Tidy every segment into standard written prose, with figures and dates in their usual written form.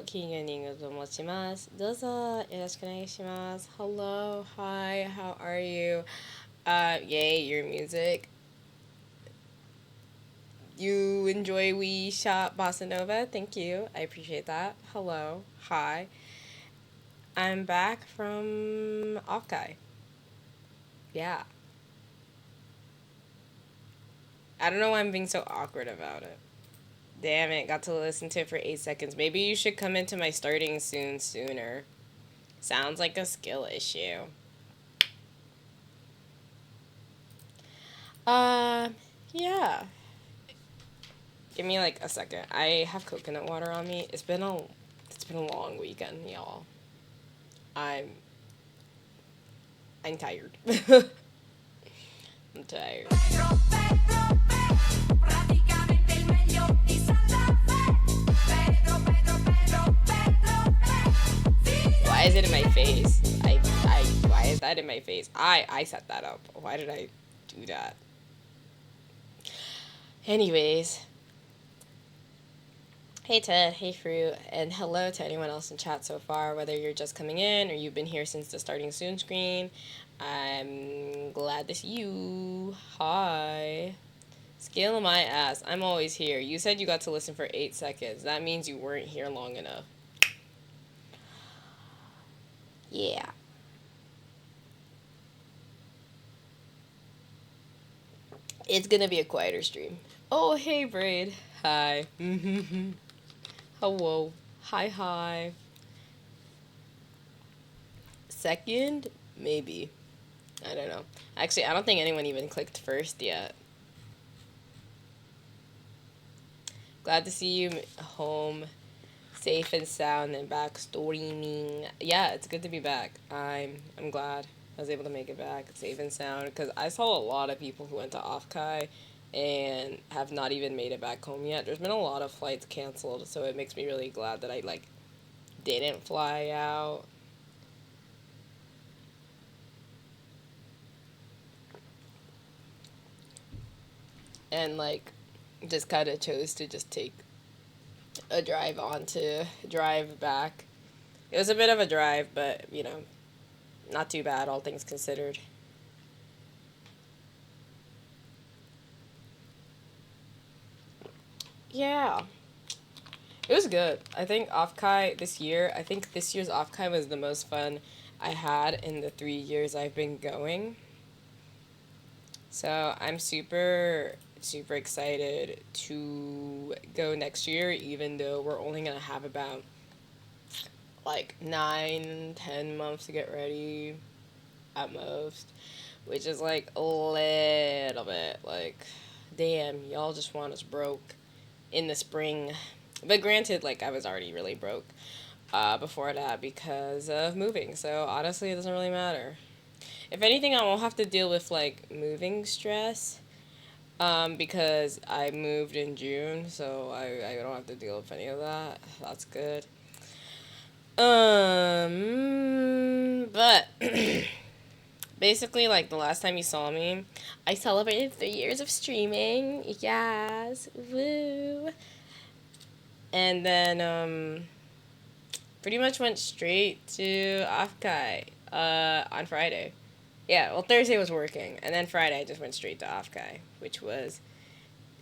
金魚人と申します。どうぞよろしくお願いします。Hello, hi, how are you? Yay, your music. You enjoy We Shot Bossa Nova? Thank you. I appreciate that. Hello, hi. I'm back from Offkai. Yeah. I don't know why I'm being so awkward about it. Damn it, got to listen to it for 8 seconds. Maybe you should come into my starting soon sooner. Sounds like a skill issue. Uh, yeah. Give me like a second. I have coconut water on me. It's been a long weekend, y'all. I'm I'm tired. I'm tired. Why is it in my face? Why is that in my face? I set that up. Why did I do that? Anyways, hey Ted, hey Fruit, and hello to anyone else in chat so far, whether you're just coming in or you've been here since the starting soon screen. I'm glad to see you. Hi. Scale of my ass. I'm always here. You said you got to listen for 8 seconds. That means you weren't here long enough. Yeah. It's gonna be a quieter stream. Oh, hey, Braid. Hi. Hello. Hi, hi. Second? Maybe. I don't know. Actually, I don't think anyone even clicked first yet. Glad to see you home, safe and sound, and back streaming. Yeah, it's good to be back. I'm glad I was able to make it back safe and sound because I saw a lot of people who went to Offkai and have not even made it back home yet. There's been a lot of flights canceled, so it makes me really glad that I didn't fly out. And just kind of chose to just take a drive back. It was a bit of a drive, but not too bad, all things considered. Yeah, it was good. I think I think this year's Offkai was the most fun I had in the 3 years I've been going. So I'm super, super excited to go next year, even though we're only going to have about 9, 10 months to get ready at most, which is a little bit damn, y'all just want us broke in the spring. But granted, I was already really broke before that because of moving, so honestly, it doesn't really matter. If anything, I won't have to deal with moving stress because I moved in June, so I don't have to deal with any of that. That's good. But basically, the last time you saw me, I celebrated 3 years of streaming. Yes, woo. And then pretty much went straight to Offkai on Friday. Yeah, well, Thursday was working, and then Friday I just went straight to Offkai, which was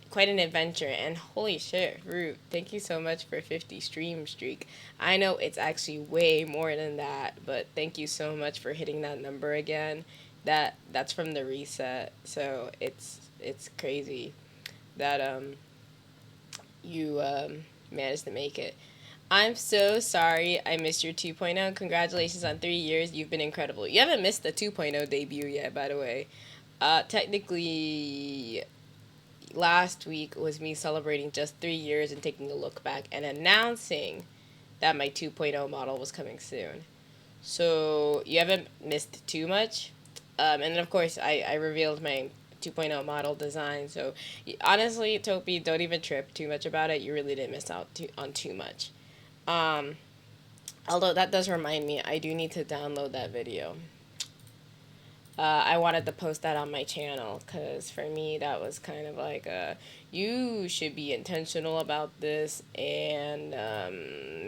quite an adventure. And holy shit, Root, thank you so much for 50 stream streak. I know it's actually way more than that, but thank you so much for hitting that number again. That's from the reset, so it's crazy that you managed to make it. I'm so sorry I missed your 2.0. Congratulations on 3 years. You've been incredible. You haven't missed the 2.0 debut yet, by the way. Technically, last week was me celebrating just 3 years and taking a look back and announcing that my 2.0 model was coming soon. So you haven't missed too much. And then, of course, I revealed my 2.0 model design. So honestly, Topi, don't even trip too much about it. You really didn't miss out on too much. Um, Although that does remind me, I do need to download that video. I wanted to post that on my channel because for me that was kind of like you should be intentional about this and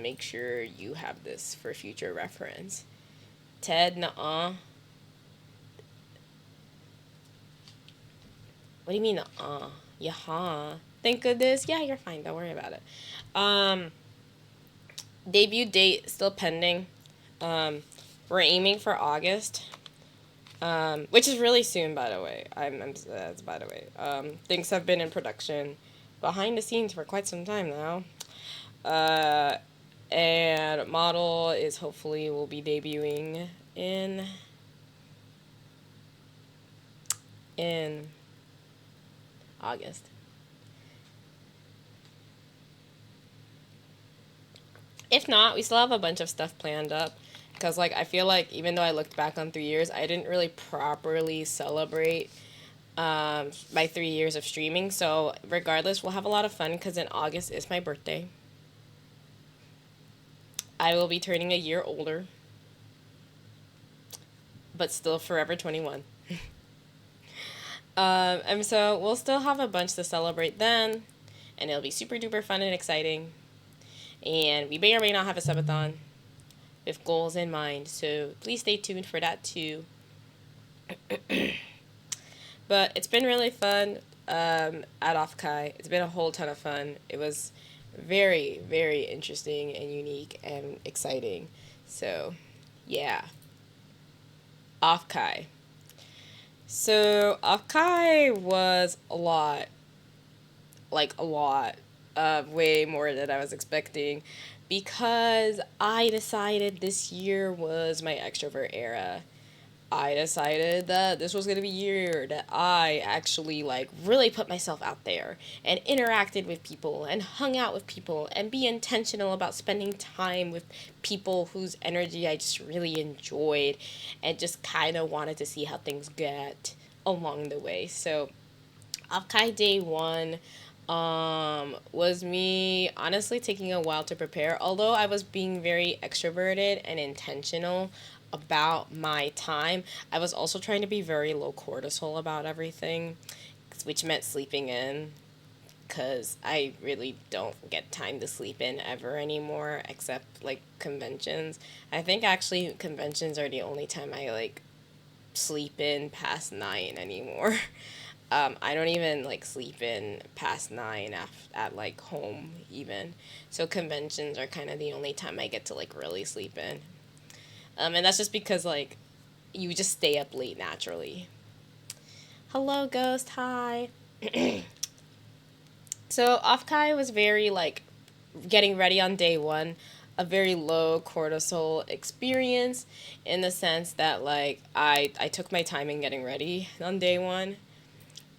make sure you have this for future reference. Ted, nuh-uh. What do you mean, nuh-uh? Yeah, think of this. Yeah, you're fine. Don't worry about it. Um, Debut date still pending. We're aiming for August. Which is really soon, by the way. That's by the way. Things have been in production behind the scenes for quite some time now. Uh, and model is hopefully will be debuting in August. If not, we still have a bunch of stuff planned up. Because, like, I feel like even though I looked back on 3 years, I didn't really properly celebrate my 3 years of streaming. So, regardless, we'll have a lot of fun because in August is my birthday. I will be turning a year older, but still forever 21. And so we'll still have a bunch to celebrate then, and it'll be super duper fun and exciting. And we may or may not have a subathon with goals in mind, so please stay tuned for that too. But it's been really fun at Offkai. It's been a whole ton of fun. It was very, very interesting and unique and exciting. So, yeah. Offkai. So, Offkai was a lot. Like, a lot. Way more than I was expecting. Because I decided this year was my extrovert era. I decided that this was going to be a year that I actually like really put myself out there and interacted with people and hung out with people and be intentional about spending time with people whose energy I just really enjoyed and just kind of wanted to see how things get along the way. So, Afkai Day 1 was me honestly taking a while to prepare. Although I was being very extroverted and intentional about my time, I was also trying to be very low cortisol about everything, which meant sleeping in. Because I really don't get time to sleep in ever anymore, except like conventions. I think actually conventions are the only time I like sleep in past 9 anymore. I don't even like sleep in past 9 at like home even. So conventions are kind of the only time I get to like really sleep in. And that's just because like you just stay up late naturally. Hello, Ghost. Hi. So Offkai was very like getting ready on day 1, a very low cortisol experience in the sense that like I took my time in getting ready on day 1.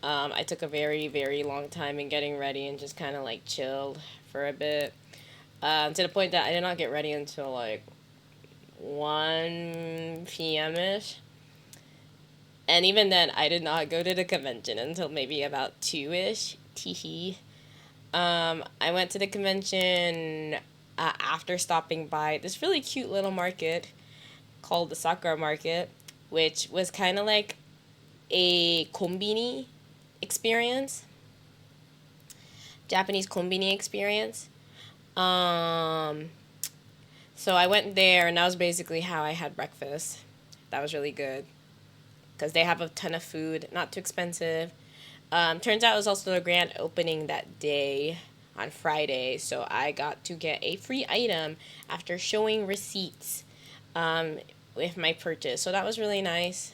I took a very, very long time in getting ready and just kind of like chilled for a bit. To the point that I did not get ready until like 1 p.m. ish. And even then, I did not go to the convention until maybe about 2 ish. Teehee. I went to the convention after stopping by this really cute little market called the Sakura Market, which was kind of like a kombini experience, Japanese kombini experience. Um, so I went there, and that was basically how I had breakfast. That was really good because they have a ton of food, not too expensive. Turns out it was also the grand opening that day on Friday, so I got to get a free item after showing receipts with my purchase. So that was really nice.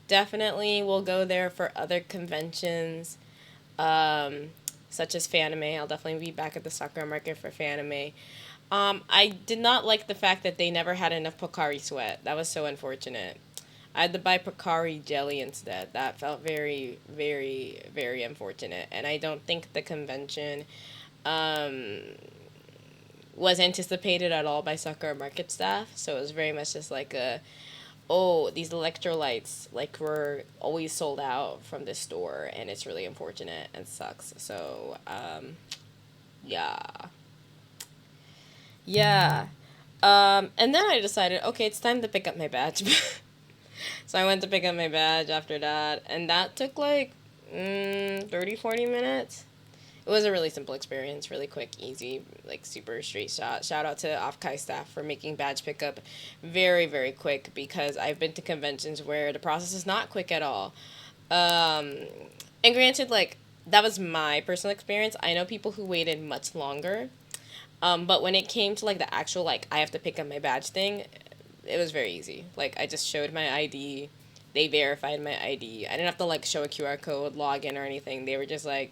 Definitely will go there for other conventions, such as Fanime. I'll definitely be back at the Sakura Market for Fanime. I did not like the fact that they never had enough Pocari Sweat. That was so unfortunate. I had to buy Pocari jelly instead. That felt very, very, very unfortunate. And I don't think the convention um, was anticipated at all by Sakura Market staff. So it was very much just like oh, these electrolytes like were always sold out from this store, and it's really unfortunate and sucks. So yeah. Yeah. And then I decided, okay, it's time to pick up my badge. So I went to pick up my badge after that, and that took like 30, 40 minutes. It was a really simple experience, really quick, easy, like super straight shot. Shout out to Offkai staff for making badge pickup very, very quick because I've been to conventions where the process is not quick at all. Um, and granted, like, that was my personal experience. I know people who waited much longer. But when it came to like the actual like I have to pick up my badge thing, it was very easy. Like I just showed my ID, they verified my ID. I didn't have to like show a QR code, log in or anything. They were just like,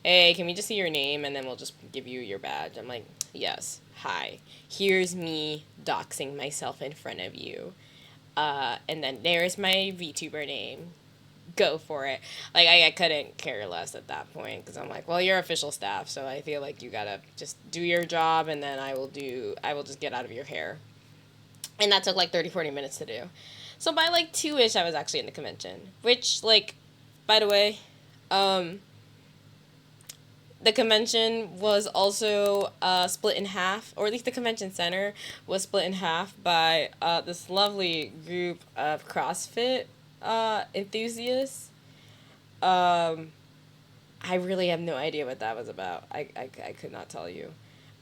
"Hey, can we just see your name and then we'll just give you your badge?" I'm like, "Yes. Hi. Here's me doxing myself in front of you. And then there's my VTuber name. Go for it." Like I couldn't care less at that point because I'm like, well, you're official staff, so I feel like you gotta just do your job, and then I will just get out of your hair. And that took like 30, 40 minutes to do. So by like 2ish, I was actually in the convention, which like, by the way, um, the convention was also split in half, or at least the convention center was split in half by this lovely group of CrossFit enthusiasts. Um, I really have no idea what that was about. I could not tell you.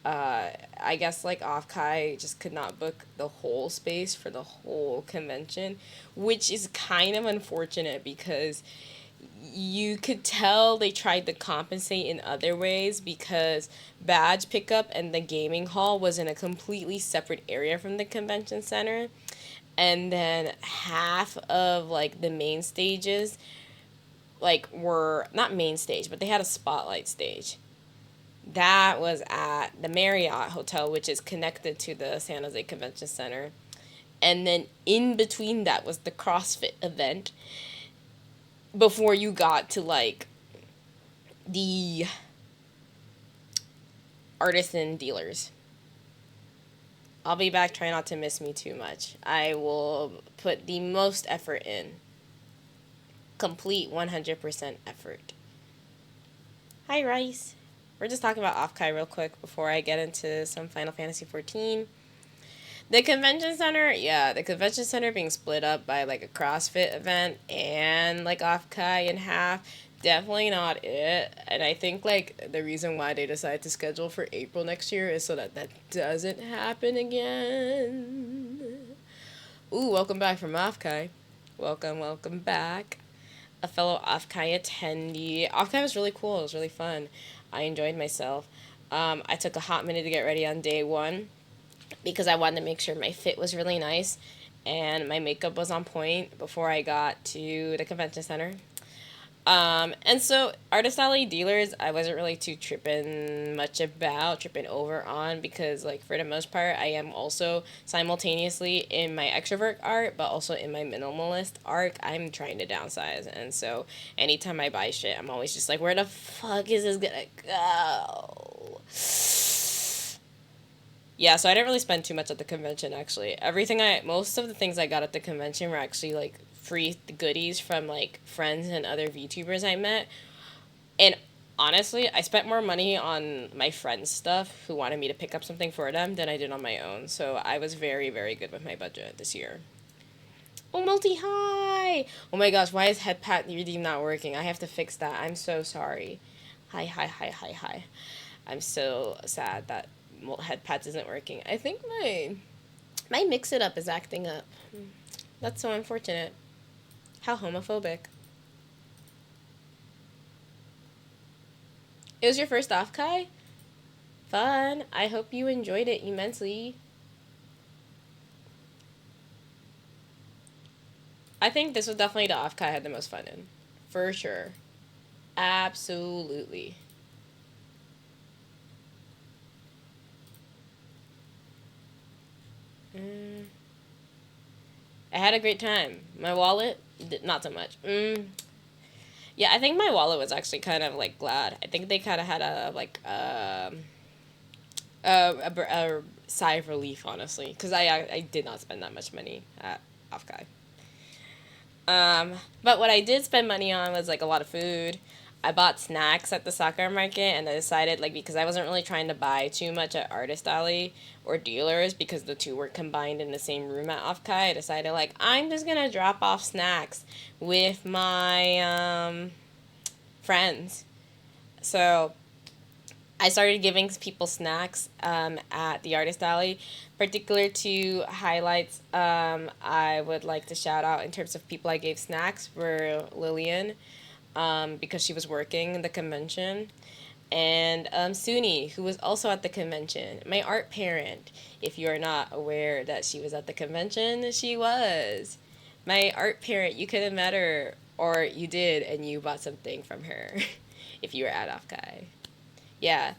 I guess like Offkai just could not book the whole space for the whole convention, which is kind of unfortunate because you could tell they tried to compensate in other ways because badge pickup and the gaming hall was in a completely separate area from the convention center, and then half of like the main stages like were not main stage, but they had a spotlight stage. That was at the Marriott Hotel, which is connected to the San Jose Convention Center. And then in between that was the CrossFit event before you got to like the artisan dealers. I'll be back. Try not to miss me too much. I will put the most effort in. Complete 100% effort. Hi, Rice. We're just talking about Offkai real quick before I get into some Final Fantasy 14. The convention center, yeah, the convention center being split up by like a CrossFit event and like Offkai in half, definitely not it. And I think like the reason why they decided to schedule for April next year is so that that doesn't happen again. Ooh, welcome back from Offkai. Welcome back. A fellow Offkai attendee. Offkai was really cool. It was really fun. I enjoyed myself. I took a hot minute to get ready on day one because I wanted to make sure my fit was really nice and my makeup was on point before I got to the convention center. And so Artist Alley dealers, I wasn't really too tripping over on because like for the most part, I am also simultaneously in my extrovert art, but also in my minimalist art. I'm trying to downsize, and so anytime I buy shit, I'm always just like, where the fuck is this gonna go? Yeah, so I didn't really spend too much at the convention actually. Most of the things I got at the convention were actually like free goodies from like friends and other VTubers I met. And honestly, I spent more money on my friends' stuff who wanted me to pick up something for them than I did on my own. So I was very, very good with my budget this year. Oh, multi hi! Oh my gosh, why is headpad redeem not working? I have to fix that. I'm so sorry. Hi. I'm so sad that headpads isn't working. I think my mix it up is acting up. That's so unfortunate. How homophobic. It was your first off, Kai? Fun. I hope you enjoyed it immensely. I think this was definitely the off Kai I had the most fun in. For sure. Absolutely. Mm. I had a great time. My wallet, not so much. Yeah, I think my wallet was actually kind of like glad. I think they kind of had a like a sigh of relief, honestly, because I did not spend that much money at Offkai. But what I did spend money on was like a lot of food. I bought snacks at the Sakura market, and I decided, like, because I wasn't really trying to buy too much at Artist Alley or dealers because the two were combined in the same room at Offkai, I decided, like, I'm just gonna drop off snacks with my friends. So I started giving people snacks at the Artist Alley. Particular to highlights, I would like to shout out in terms of people I gave snacks were Lillian, because she was working the convention, and Suni, who was also at the convention. My art parent, if you are not aware that she was at the convention, she was. My art parent, you could have met her, or you did, and you bought something from her if you were at Offkai. Yeah,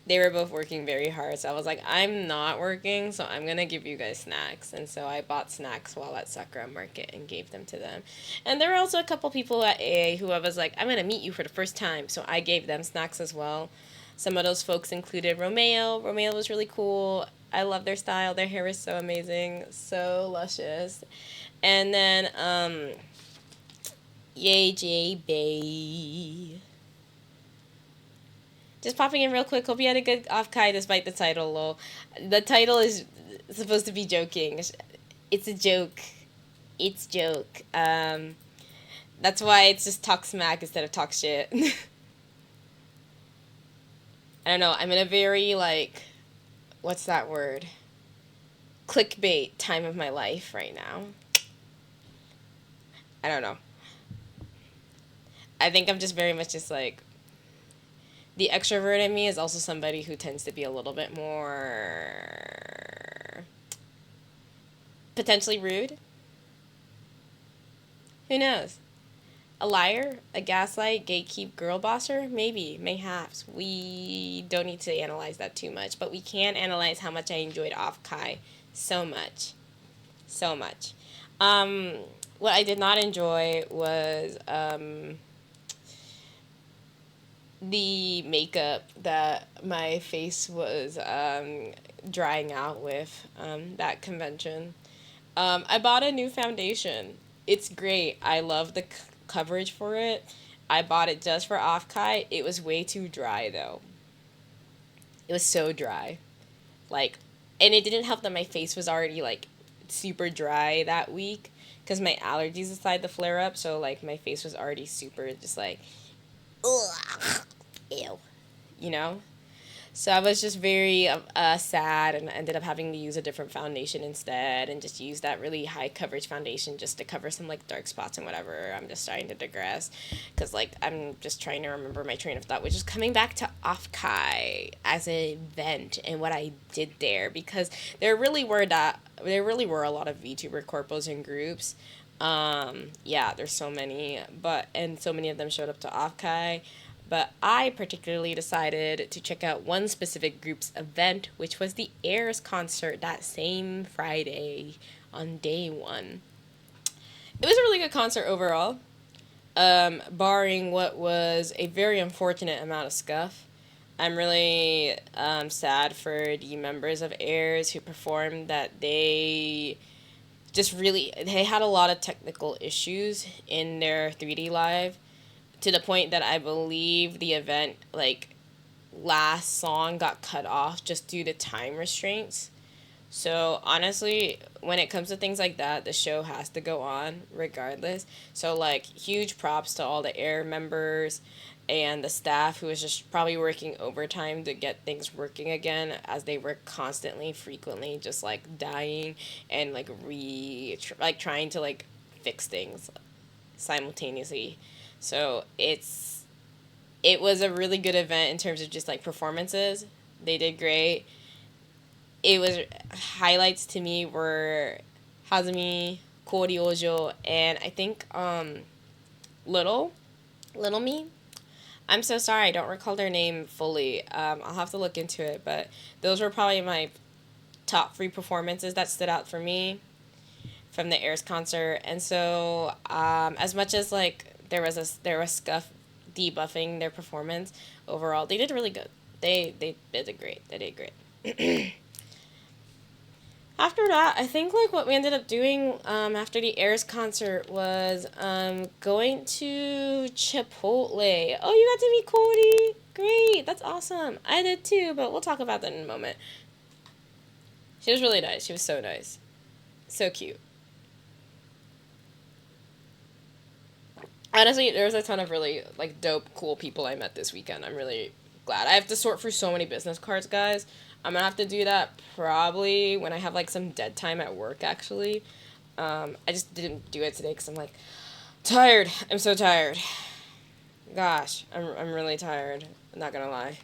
they were both working very hard. So I was like, I'm not working, so I'm gonna give you guys snacks. And so I bought snacks while at Sakura Market and gave them to them. And there were also a couple people at AA who I was like, I'm gonna meet you for the first time, so I gave them snacks as well. Some of those folks included Romeo. Romeo was really cool. I love their style. Their hair is so amazing, so luscious. And then Yay J Bay. Just popping in real quick. Hope you had a good Offkai despite the title, lol. The title is supposed to be joking. It's a joke. It's joke. That's why it's just talk smack instead of talk shit. I don't know. I'm in a very, like, what's that word? Clickbait time of my life right now. I don't know. I think I'm just very much just like, the extrovert in me is also somebody who tends to be a little bit more potentially rude. Who knows? A liar, a gaslight, gatekeep, girl bosser? Maybe, mayhaps. We don't need to analyze that too much, but we can analyze how much I enjoyed Offkai so much. So much. What I did not enjoy was the makeup that my face was drying out with that convention. I bought a new foundation. It's great. I love the coverage for it. I bought it just for Offkai. It was way too dry though. It was so dry. Like, and it didn't help that my face was already like super dry that week because my allergies decided to flare up. So like my face was already super just like, ugh, ew, you know? So I was just very sad and ended up having to use a different foundation instead and just use that really high coverage foundation just to cover some like dark spots and whatever. I'm just starting to digress because like I'm just trying to remember my train of thought, which is coming back to Offkai as an event and what I did there because there really were a lot of VTuber corpos and groups. Yeah, there's so many, and so many of them showed up to Offkai. But I particularly decided to check out one specific group's event, which was the Airs concert that same Friday on day one. It was a really good concert overall, barring what was a very unfortunate amount of scuff. I'm really sad for the members of Airs who performed that they had a lot of technical issues in their 3D live to the point that I believe the event, like, last song got cut off just due to time restraints. So, honestly, when it comes to things like that, the show has to go on regardless. So, like, huge props to all the Air members and the staff who was just probably working overtime to get things working again as they were constantly, frequently just, like, dying and, like, trying to, like, fix things simultaneously. So it was a really good event in terms of just like performances. They did great. It was highlights to me were Hazumi, Kori Ojo, and I think Little Little Me. I'm so sorry, I don't recall their name fully. I'll have to look into it, but those were probably my top three performances that stood out for me from the Airs concert. And so as much as like there was scuff debuffing their performance, overall they did really good. They did great. They did great. After that, I think like what we ended up doing after the Airs concert was going to Chipotle. Oh, you got to meet Cody. Great, that's awesome. I did too, but we'll talk about that in a moment. She was really nice. She was so nice, so cute. Honestly, there was a ton of really like dope, cool people I met this weekend. I'm really glad. I have to sort through so many business cards, guys. I'm gonna have to do that probably when I have like some dead time at work. Actually, I just didn't do it today because I'm like tired. I'm so tired. Gosh, I'm really tired. I'm not gonna lie.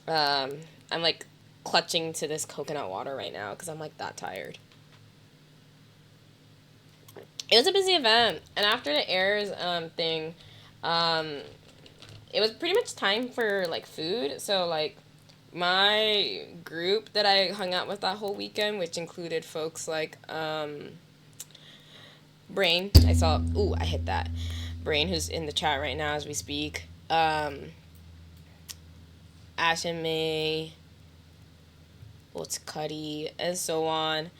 I'm like clutching to this coconut water right now because I'm like that tired. It was a busy event, and after the airs thing, um, it was pretty much time for like food. So like my group that I hung out with that whole weekend, which included folks like Brain. I saw. Ooh, I hit that. Brain, who's in the chat right now as we speak. Ash and May, what's Cuddy, and so on.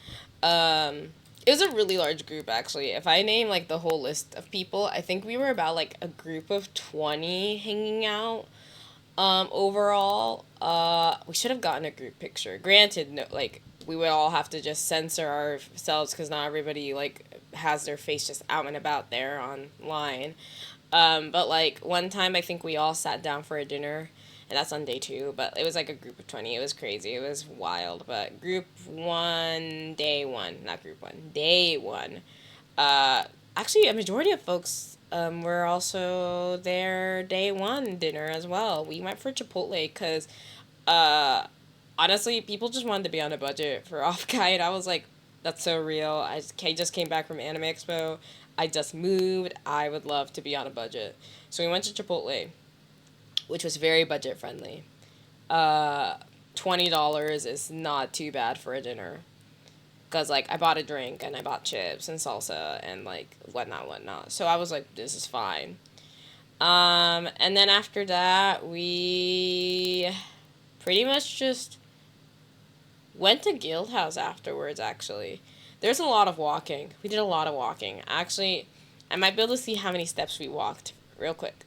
It was a really large group actually. If I name like the whole list of people, I think we were about like a group of 20 hanging out. Overall, we should have gotten a group picture. Granted, no, like we would all have to just censor ourselves because not everybody like has their face just out and about there online. But like one time, I think we all sat down for a dinner, and that's on day two. But it was like a group of 20. It was crazy. It was wild. But group one, day one, not group one, day one. Uh, Actually, a majority of folks were also there day one dinner as well. We went for Chipotle because uh, honestly, people just wanted to be on a budget for Offkai, and I was like, that's so real. I just came back from Anime Expo. I just moved. I would love to be on a budget. So we went to Chipotle, which was very budget friendly. Uh, $20 is not too bad for a dinner. Cause like I bought a drink and I bought chips and salsa and like whatnot. So I was like, this is fine. And then after that, we pretty much just went to Guild House afterwards. Actually, there's a lot of walking. We did a lot of walking. Actually, I might be able to see how many steps we walked real quick.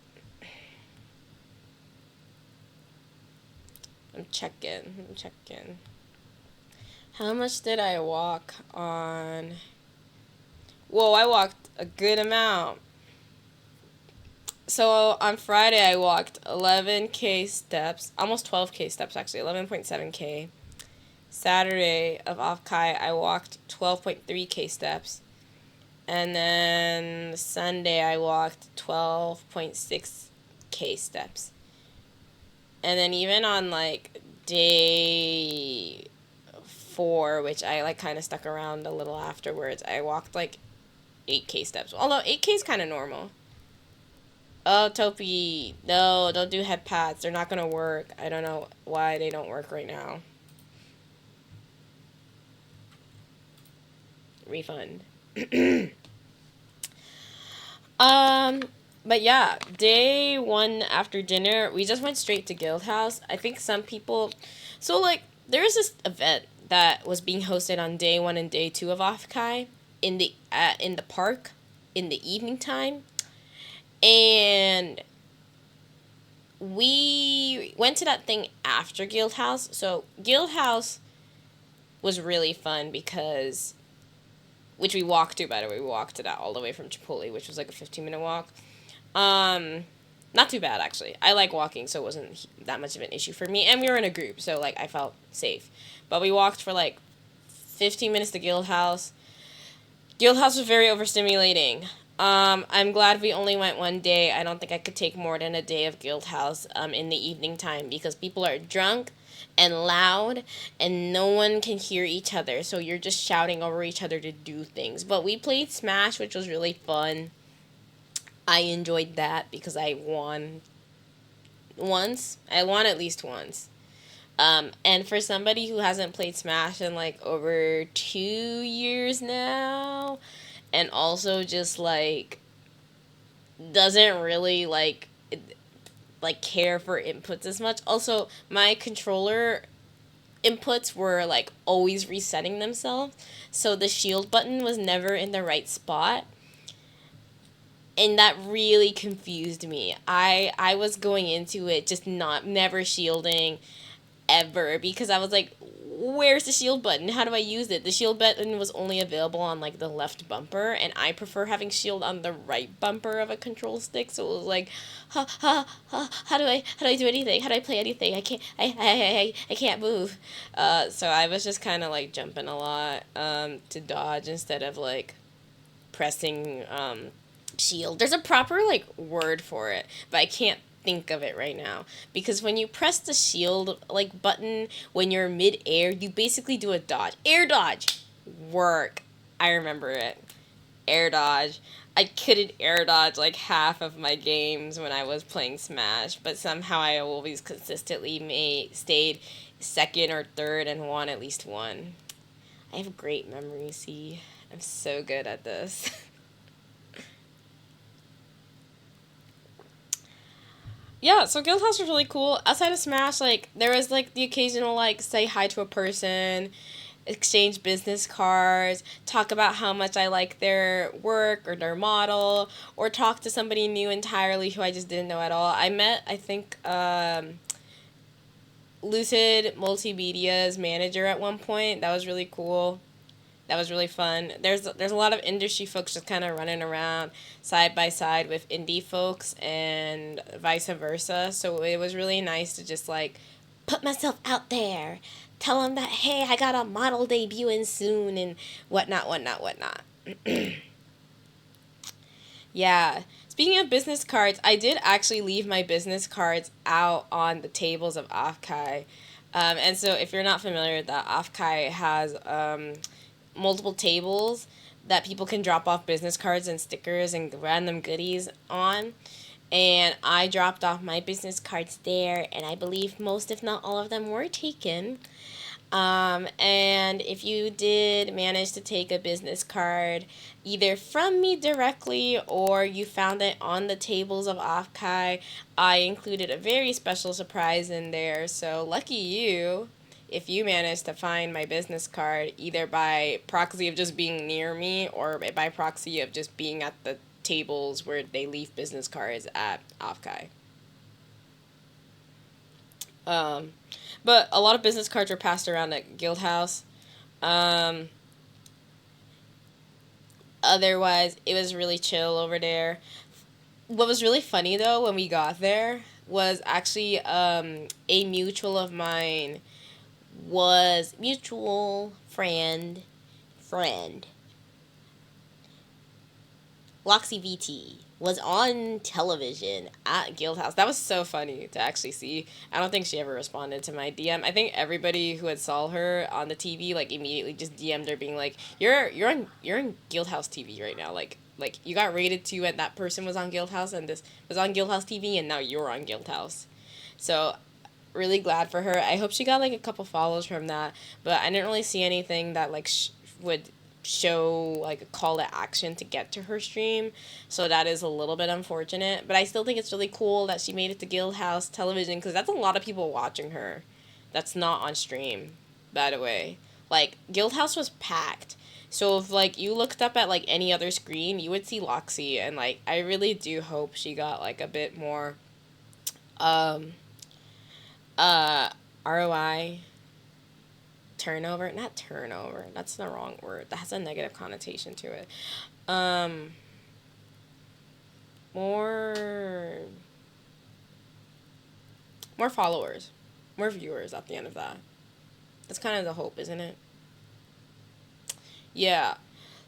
I'm checking. How much did I walk on? Whoa, I walked a good amount. So on Friday, I walked 11K steps, almost 12K steps actually, 11.7K. Saturday of Offkai, I walked 12.3K steps. And then Sunday, I walked 12.6K steps. And then even on like day 4, which I like kind of stuck around a little afterwards, I walked like 8K steps. Although 8K is kind of normal. Oh, Topi, no, don't do head pads. They're not gonna work. I don't know why they don't work right now. Refund. But yeah, day 1 after dinner, we just went straight to Guild House. I think some people, so like there is this event that was being hosted on day 1 and day 2 of Offkai in the park in the evening time, and we went to that thing after Guild House. So Guild House was really fun because, which we walked to, by the way. We walked to that all the way from Chipotle, which was like a 15-minute walk. Not too bad actually. I like walking, so it wasn't that much of an issue for me. And we were in a group, so like I felt safe. But we walked for like 15 minutes to Guild House. Guild House was very overstimulating. I'm glad we only went one day. I don't think I could take more than a day of Guild House in the evening time because people are drunk and loud and no one can hear each other. So you're just shouting over each other to do things. But we played Smash, which was really fun. I enjoyed that because I won once. I won at least once. And for somebody who hasn't played Smash in like over 2 years now, and also just like doesn't really like care for inputs as much. Also, my controller inputs were like always resetting themselves, so the shield button was never in the right spot, and that really confused me. I was going into it just never shielding ever, because I was like, where's the shield button? How do I use it? The shield button was only available on like the left bumper, and I prefer having shield on the right bumper of a control stick. So it was like, how do I do anything? How do I play anything? I can't move. So I was just kind of like jumping a lot to dodge instead of like pressing shield. There's a proper like word for it, but I can't think of it right now, because when you press the shield like button when you're mid-air, you basically do a dodge. Air dodge. Work. I remember it. Air dodge. I couldn't air dodge like half of my games when I was playing Smash, but somehow I always consistently stayed second or third and won at least one. I have great memory, see? I'm so good at this. Yeah, so Guildhouse was really cool. Outside of Smash, like, there was, like, the occasional, like, say hi to a person, exchange business cards, talk about how much I like their work or their model, or talk to somebody new entirely who I just didn't know at all. I met, I think, Lucid Multimedia's manager at one point. That was really cool. That was really fun. There's a lot of industry folks just kind of running around side by side with indie folks and vice versa. So it was really nice to just like put myself out there, tell them that hey, I got a model debuting soon and whatnot, whatnot, whatnot. Yeah. Speaking of business cards, I did actually leave my business cards out on the tables of Offkai. And so if you're not familiar with that, Offkai has multiple tables that people can drop off business cards and stickers and random goodies on. And I dropped off my business cards there, and I believe most, if not all of them, were taken. And if you did manage to take a business card either from me directly or you found it on the tables of Offkai, I included a very special surprise in there. So lucky you if you managed to find my business card either by proxy of just being near me or by proxy of just being at the tables where they leave business cards at Offkai. But a lot of business cards were passed around at Guildhouse. Um, Otherwise, it was really chill over there. What was really funny though when we got there was actually a mutual of mine was mutual friend Loxy VT was on television at Guildhouse. That was so funny to actually see. I don't think she ever responded to my DM. I think everybody who had saw her on the TV like immediately just DM'd her being like, "You're on Guildhouse TV right now. Like you got rated to and that person was on Guildhouse and this was on Guildhouse TV and now you're on Guildhouse." So really glad for her. I hope she got like a couple follows from that, but I didn't really see anything that like would show like a call to action to get to her stream, so that is a little bit unfortunate, but I still think it's really cool that she made it to Guildhouse television, because that's a lot of people watching her that's not on stream, by the way. Like Guildhouse was packed, so if like you looked up at like any other screen you would see Loxy, and like I really do hope she got like a bit more um ROI turnover, not turnover, that's the wrong word, that has a negative connotation to it. um more more followers, more viewers at the end of that. That's kind of the hope, isn't it? Yeah.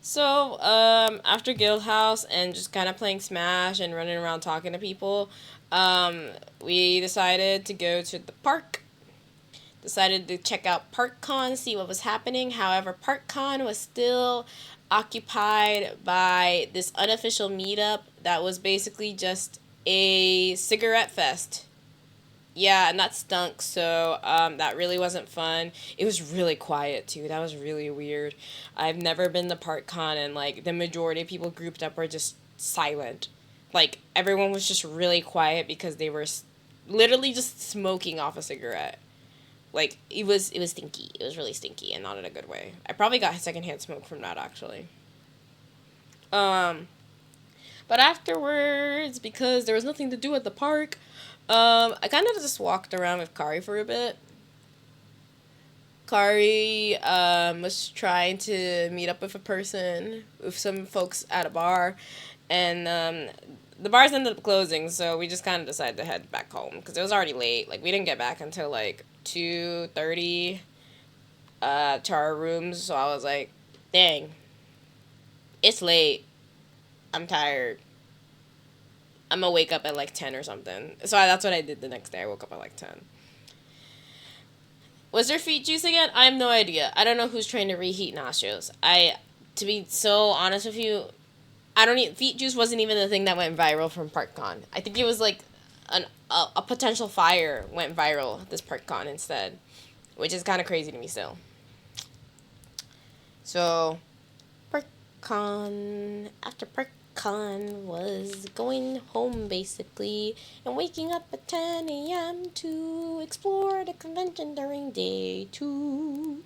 So after Guildhouse and just kind of playing Smash and running around talking to people, we decided to go to the park. Decided to check out ParkCon, see what was happening. However, ParkCon was still occupied by this unofficial meetup that was basically just a cigarette fest. Yeah, and that stunk, so that really wasn't fun. It was really quiet, too. That was really weird. I've never been to ParkCon, and, like, the majority of people grouped up were just silent. Like, everyone was just really quiet because they were literally just smoking off a cigarette. Like, it was stinky. It was really stinky and not in a good way. I probably got secondhand smoke from that, actually. Um, but afterwards, because there was nothing to do at the park, I kind of just walked around with Kari for a bit. Kari was trying to meet up with a person, with some folks at a bar, and the bars ended up closing, so we just kind of decided to head back home because it was already late. Like, we didn't get back until like 2:30 to our rooms, so I was like, dang, it's late. I'm tired. I'm gonna wake up at like 10 or something. So that's what I did the next day. I woke up at like 10. Was there feet juice again? I have no idea. I don't know who's trying to reheat nachos. To be so honest with you, I don't need feet juice. Wasn't even the thing that went viral from ParkCon. I think it was like a potential fire went viral this ParkCon instead, which is kind of crazy to me still. So, ParkCon after ParkCon was going home basically and waking up at 10 a.m. to explore the convention during day 2.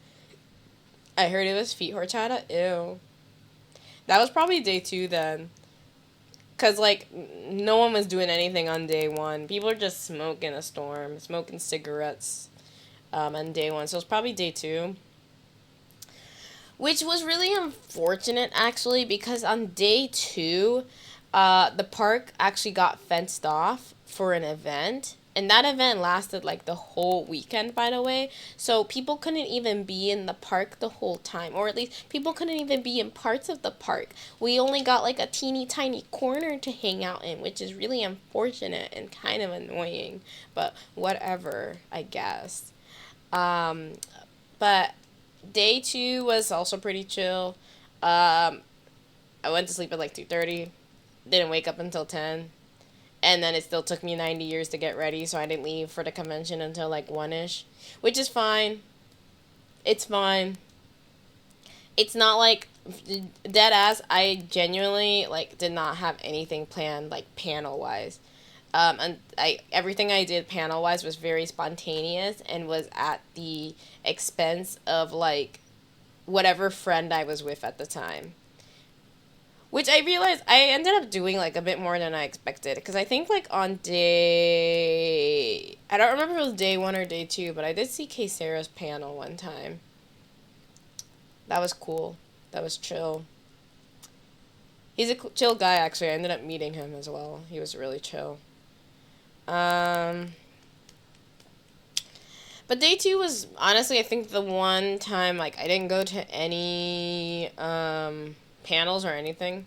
I heard it was feet horchata. Ew. That was probably day 2 then. Because, like, no one was doing anything on day 1. People were just smoking a storm, smoking cigarettes on day 1. So it was probably day 2. Which was really unfortunate, actually, because on day 2, the park actually got fenced off for an event. And that event lasted like the whole weekend, by the way. So people couldn't even be in the park the whole time. Or at least people couldn't even be in parts of the park. We only got like a teeny tiny corner to hang out in, which is really unfortunate and kind of annoying. But whatever, I guess. But day 2 was also pretty chill. I went to sleep at like 2:30. Didn't wake up until 10. And then it still took me 90 years to get ready, so I didn't leave for the convention until like 1-ish. Which is fine. It's fine. It's not like dead ass. I genuinely like did not have anything planned like panel wise. And everything I did panel wise was very spontaneous and was at the expense of like whatever friend I was with at the time. Which I realized I ended up doing like a bit more than I expected. Because I think like on day... I don't remember if it was day 1 or day 2, but I did see K Sarah's panel one time. That was cool. That was chill. He's a chill guy, actually. I ended up meeting him as well. He was really chill. But day 2 was honestly, I think the one time like I didn't go to any panels or anything.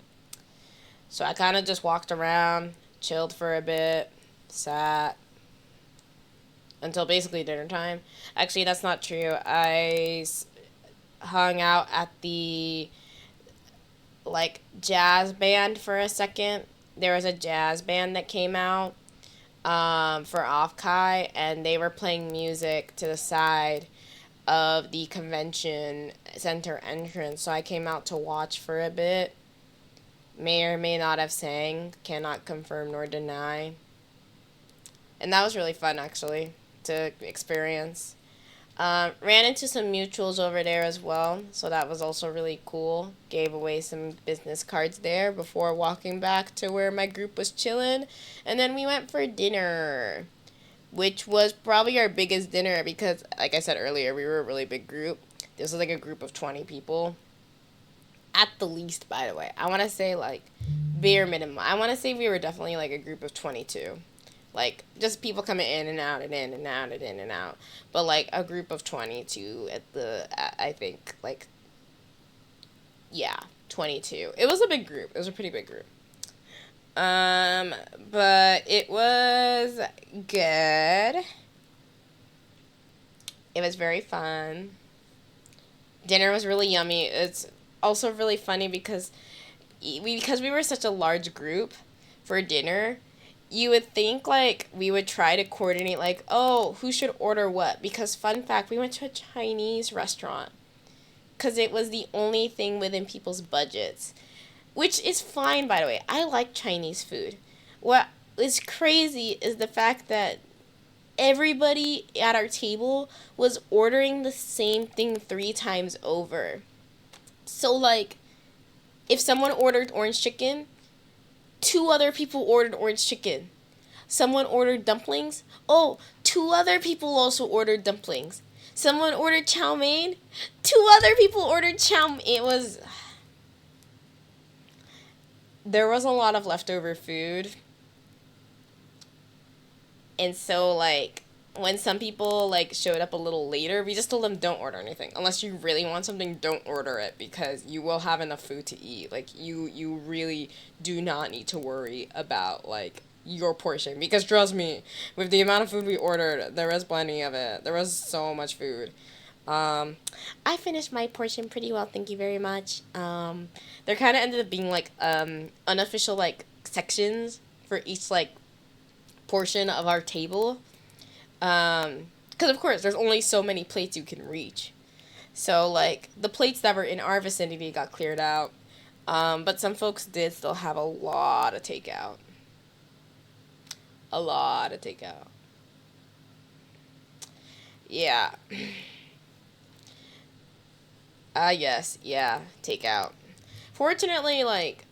So I kind of just walked around, chilled for a bit, sat until basically dinner time. Actually, that's not true. I hung out at the like jazz band for a second. There was a jazz band that came out for Offkai, and they were playing music to the side of the convention center entrance. So I came out to watch for a bit. May or may not have sang. Cannot confirm nor deny. And that was really fun, actually, to experience. Ran into some mutuals over there as well, so that was also really cool. Gave away some business cards there before walking back to where my group was chilling. And then we went for dinner, which was probably our biggest dinner because, like I said earlier, we were a really big group. This was like a group of 20 people. At the least, by the way. I want to say, like, bare minimum. I want to say we were definitely, like, a group of 22. Like, just people coming in and out and in and out and in and out. But, like, a group of 22 I think, like, yeah, 22. It was a big group. It was a pretty big group. But it was good. It was very fun. Dinner was really yummy. It's also really funny because we were such a large group for dinner. You would think like we would try to coordinate like, oh, who should order what? Because fun fact, we went to a Chinese restaurant because it was the only thing within people's budgets, which is fine, by the way. I like Chinese food. What is crazy is the fact that everybody at our table was ordering the same thing 3 times over. So, like, if someone ordered orange chicken, 2 other people ordered orange chicken. Someone ordered dumplings. Oh, 2 other people also ordered dumplings. Someone ordered chow mein. 2 other people ordered chow mein. There was a lot of leftover food. And so, like, when some people, like, showed up a little later, we just told them, don't order anything. Unless you really want something, don't order it, because you will have enough food to eat. Like, you really do not need to worry about, like, your portion. Because trust me, with the amount of food we ordered, there was plenty of it. There was so much food. I finished my portion pretty well, thank you very much. There kind of ended up being, like, unofficial, like, sections for each, like, portion of our table. Because of course, there's only so many plates you can reach. So, like, the plates that were in our vicinity got cleared out. But some folks did still have a lot of takeout. A lot of takeout. Yeah. Yes, yeah, takeout. Fortunately, like,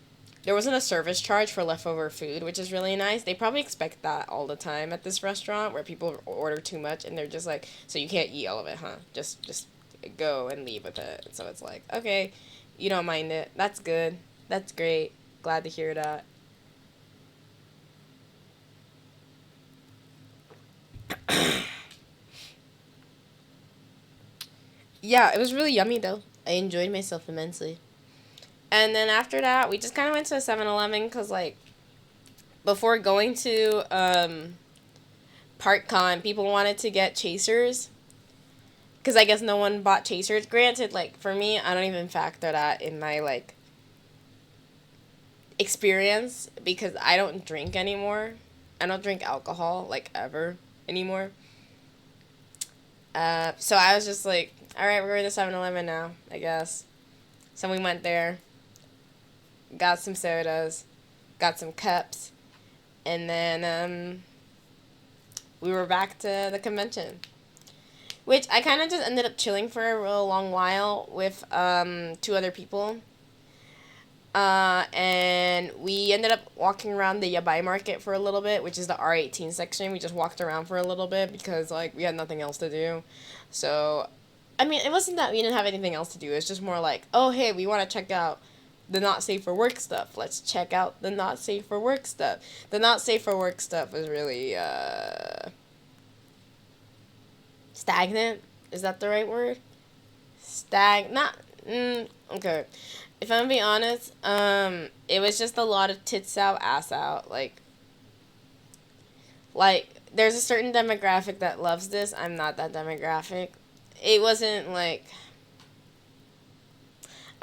there wasn't a service charge for leftover food, which is really nice. They probably expect that all the time at this restaurant, where people order too much and they're just like, so you can't eat all of it, huh? Just go and leave with it. So it's like, okay, you don't mind it. That's good. That's great. Glad to hear that. Yeah, it was really yummy though. I enjoyed myself immensely. And then after that, we just kind of went to a 7-Eleven because, like, before going to ParkCon, people wanted to get chasers. Because I guess no one bought chasers. Granted, like, for me, I don't even factor that in my, like, experience. Because I don't drink anymore. I don't drink alcohol, like, ever anymore. So I was just like, alright, we're going to 7-Eleven now, I guess. So we went there. Got some sodas. Got some cups. And then, we were back to the convention. Which I kind of just ended up chilling for a real long while with 2 other people. And we ended up walking around the Yabai Market for a little bit, which is the R18 section. We just walked around for a little bit because, like, we had nothing else to do. So, I mean, it wasn't that we didn't have anything else to do. It's just more like, oh, hey, we want to check out the not safe for work stuff. Let's check out the not safe for work stuff. The not safe for work stuff was really, stagnant. Is that the right word? Not. Okay. If I'm gonna be honest, it was just a lot of tits out, ass out. Like, there's a certain demographic that loves this. I'm not that demographic. It wasn't like.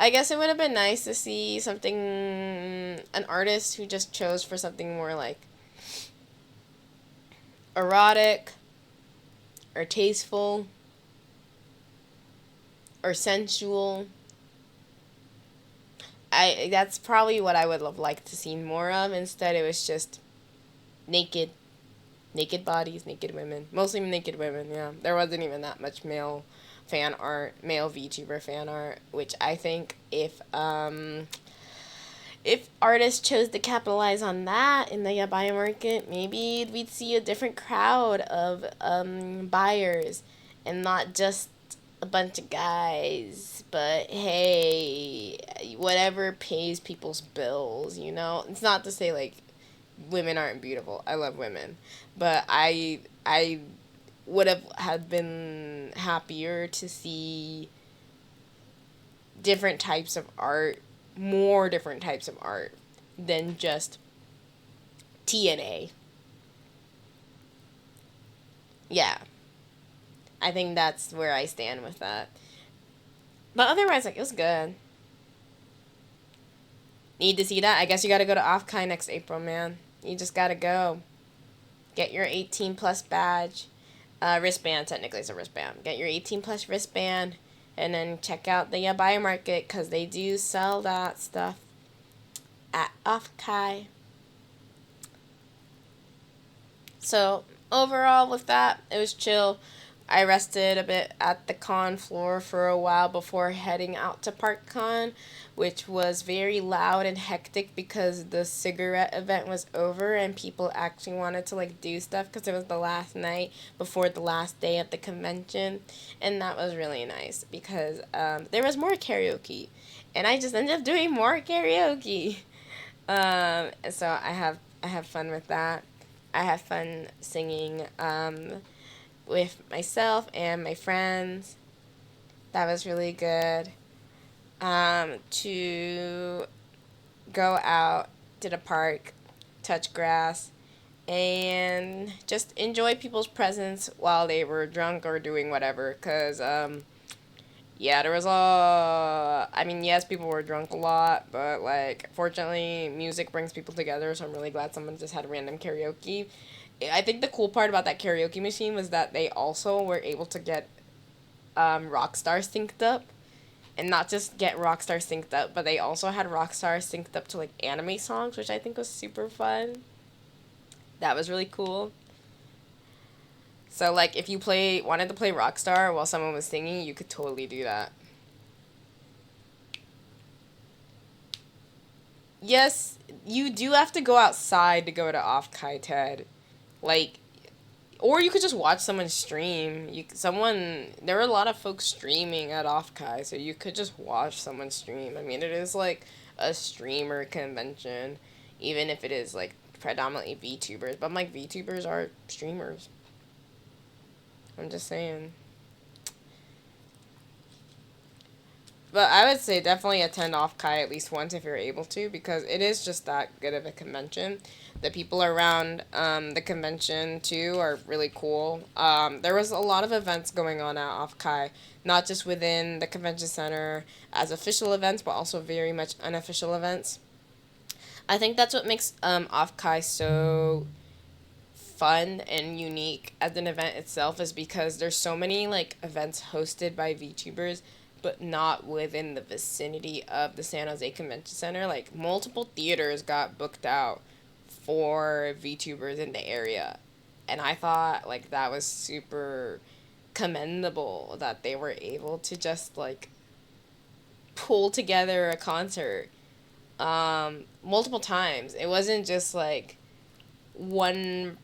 I guess it would have been nice to see something, an artist who just chose for something more, like, erotic, or tasteful, or sensual. That's probably what I would have liked to see more of. Instead, it was just naked bodies, naked women, mostly naked women. Yeah, there wasn't even that much male fan art, male VTuber fan art, which I think if artists chose to capitalize on that in the yabai market, maybe we'd see a different crowd of buyers, and not just a bunch of guys. But hey, whatever pays people's bills, you know? It's not to say, like, women aren't beautiful. I love women. But I would have been happier to see different types of art, more different types of art than just TNA. Yeah. I think that's where I stand with that. But otherwise, like, it was good. Need to see that? I guess you gotta go to Offkai next April, man. You just gotta go. Get your 18 plus badge. Wristband, technically it's a wristband. Get your 18 plus wristband. And then check out the Yabai Market, because they do sell that stuff at Offkai. So, overall with that, it was chill. I rested a bit at the con floor for a while before heading out to ParkCon, which was very loud and hectic because the cigarette event was over and people actually wanted to like do stuff because it was the last night before the last day of the convention, and that was really nice because there was more karaoke, and I just ended up doing more karaoke. So I have fun with that. I have fun singing with myself and my friends. That was really good. To go out to the park, touch grass, and just enjoy people's presence while they were drunk or doing whatever. Cause yeah, there was a. I mean, yes, people were drunk a lot, but like, fortunately, music brings people together. So I'm really glad someone just had random karaoke. I think the cool part about that karaoke machine was that they also were able to get Rockstar synced up, and not just get Rockstar synced up, but they also had Rockstar synced up to like anime songs, which I think was super fun. That was really cool. So like, if you wanted to play Rockstar while someone was singing, you could totally do that. Yes, you do have to go outside to go to Offkai Ted. Like, or you could just watch someone stream. There were a lot of folks streaming at Offkai, so you could just watch someone stream. I mean, it is like a streamer convention, even if it is like predominantly VTubers. But like VTubers are streamers. I'm just saying. But I would say definitely attend Offkai at least once if you're able to, because it is just that good of a convention. The people around the convention too are really cool. There was a lot of events going on at Offkai, not just within the convention center as official events, but also very much unofficial events. I think that's what makes Offkai so fun and unique as an event itself, is because there's so many like events hosted by VTubers but not within the vicinity of the San Jose Convention Center. Like, multiple theaters got booked out for VTubers in the area. And I thought like that was super commendable that they were able to just like pull together a concert multiple times. It wasn't just like one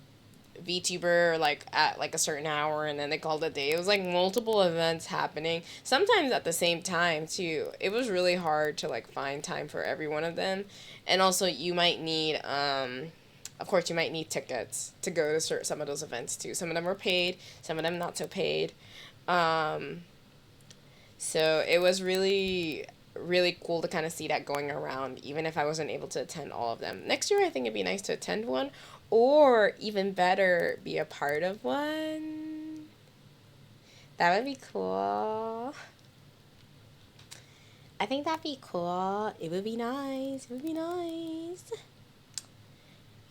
VTuber like at like a certain hour and then they called it a day. It was like multiple events happening, sometimes at the same time too. It was really hard to like find time for every one of them. And also you might need of course you might need tickets to go to some of those events too. Some of them were paid, some of them not so paid. Um so it was really cool to kind of see that going around, even if I wasn't able to attend all of them. Next year, I think it'd be nice to attend one, or even better, be a part of one. That would be cool. I think that'd be cool. It would be nice. It would be nice.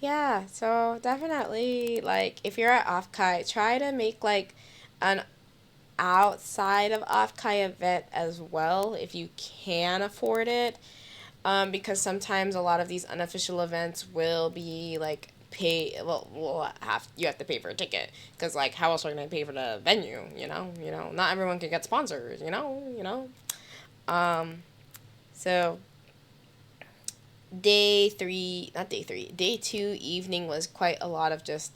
Yeah, so definitely, like, if you're at Offkai, try to make, like, an outside of Offkai event as well if you can afford it, because sometimes a lot of these unofficial events will be like pay well will have you have to pay for a ticket, because like how else are you gonna pay for the venue, not everyone can get sponsors, um so day 2 evening was quite a lot of just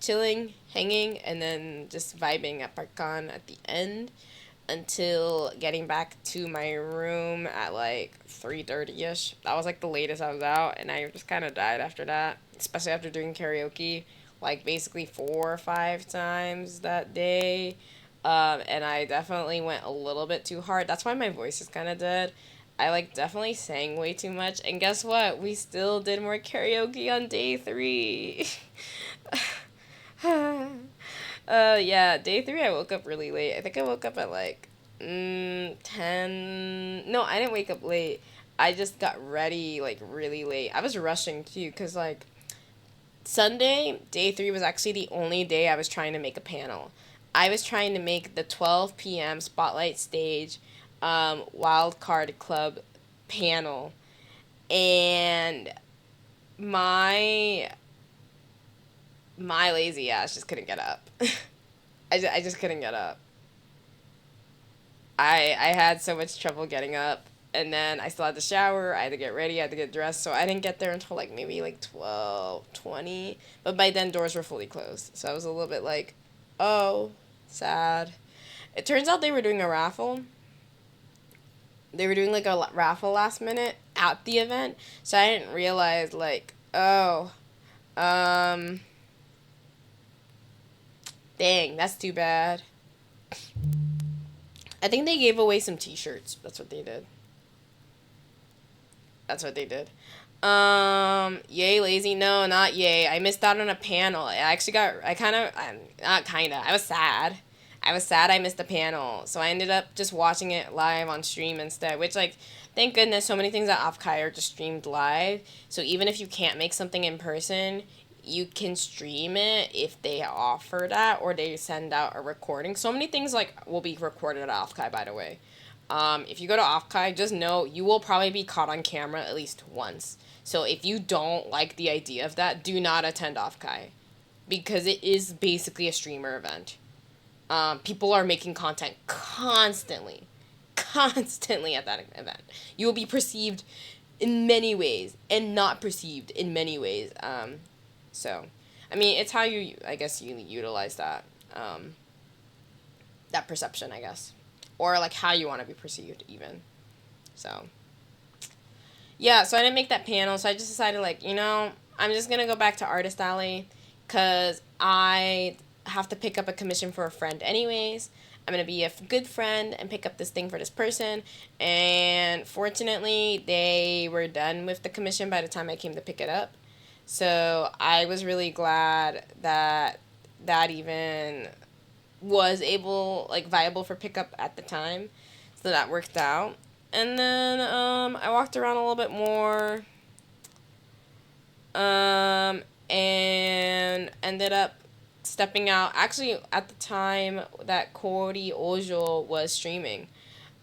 chilling, hanging, and then just vibing at ParkCon at the end until getting back to my room at like 3:30ish. That was like the latest I was out, and I just kind of died after that, especially after doing karaoke like basically 4 or 5 times that day. And I definitely went a little bit too hard. That's why my voice is kind of dead. I like definitely sang way too much, and guess what? We still did more karaoke on day 3. Yeah, day 3 I woke up really late. I think I woke up at like 10. No, I didn't wake up late. I just got ready like really late. I was rushing too, cuz like Sunday, day 3 was actually the only day I was trying to make a panel. I was trying to make the 12 p.m. Spotlight Stage Wild Card Club panel, and my my lazy ass just couldn't get up. I just couldn't get up. I had so much trouble getting up. And then I still had to shower, I had to get ready, I had to get dressed, so I didn't get there until like maybe like 12:20. But by then doors were fully closed. So I was a little bit like, oh, sad. It turns out they were doing a raffle. They were doing like a raffle last minute at the event. So I didn't realize like, oh, um, dang, that's too bad. I think they gave away some t-shirts. That's what they did. That's what they did. Yay, lazy. No, not yay. I missed out on a panel. I actually got, I kind of, not kind of, I was sad. I was sad I missed the panel. So I ended up just watching it live on stream instead, which, like, thank goodness so many things at Offkai are just streamed live. So even if you can't make something in person, you can stream it if they offer that or they send out a recording. So many things, like, will be recorded at Offkai, by the way. If you go to Offkai, just know you will probably be caught on camera at least once. So if you don't like the idea of that, do not attend Offkai. Because it is basically a streamer event. People are making content constantly at that event. You will be perceived in many ways and not perceived in many ways. So, I mean, it's how you, I guess, you utilize that, that perception, I guess. Or, like, how you want to be perceived, even. So, yeah, so I didn't make that panel, so I just decided, like, you know, I'm just going to go back to Artist Alley, because I have to pick up a commission for a friend anyways. I'm going to be a good friend and pick up this thing for this person, and fortunately, they were done with the commission by the time I came to pick it up. So, I was really glad that that even was able, like, viable for pickup at the time. So that worked out. And then I walked around a little bit more and ended up stepping out. Actually, at the time that Kori Ojo was streaming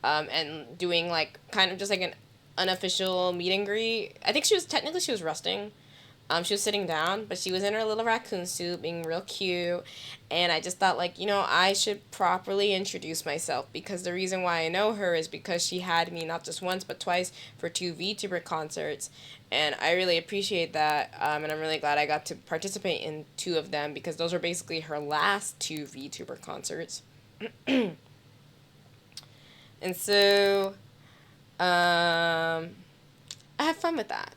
and doing, like, kind of just like an unofficial meet and greet. I think she was resting. She was sitting down, but she was in her little raccoon suit, being real cute. And I just thought, like, you know, I should properly introduce myself, because the reason why I know her is because she had me not just once, but twice for 2 VTuber concerts. And I really appreciate that. And I'm really glad I got to participate in 2 of them, because those were basically her last 2 VTuber concerts. And so, I have fun with that.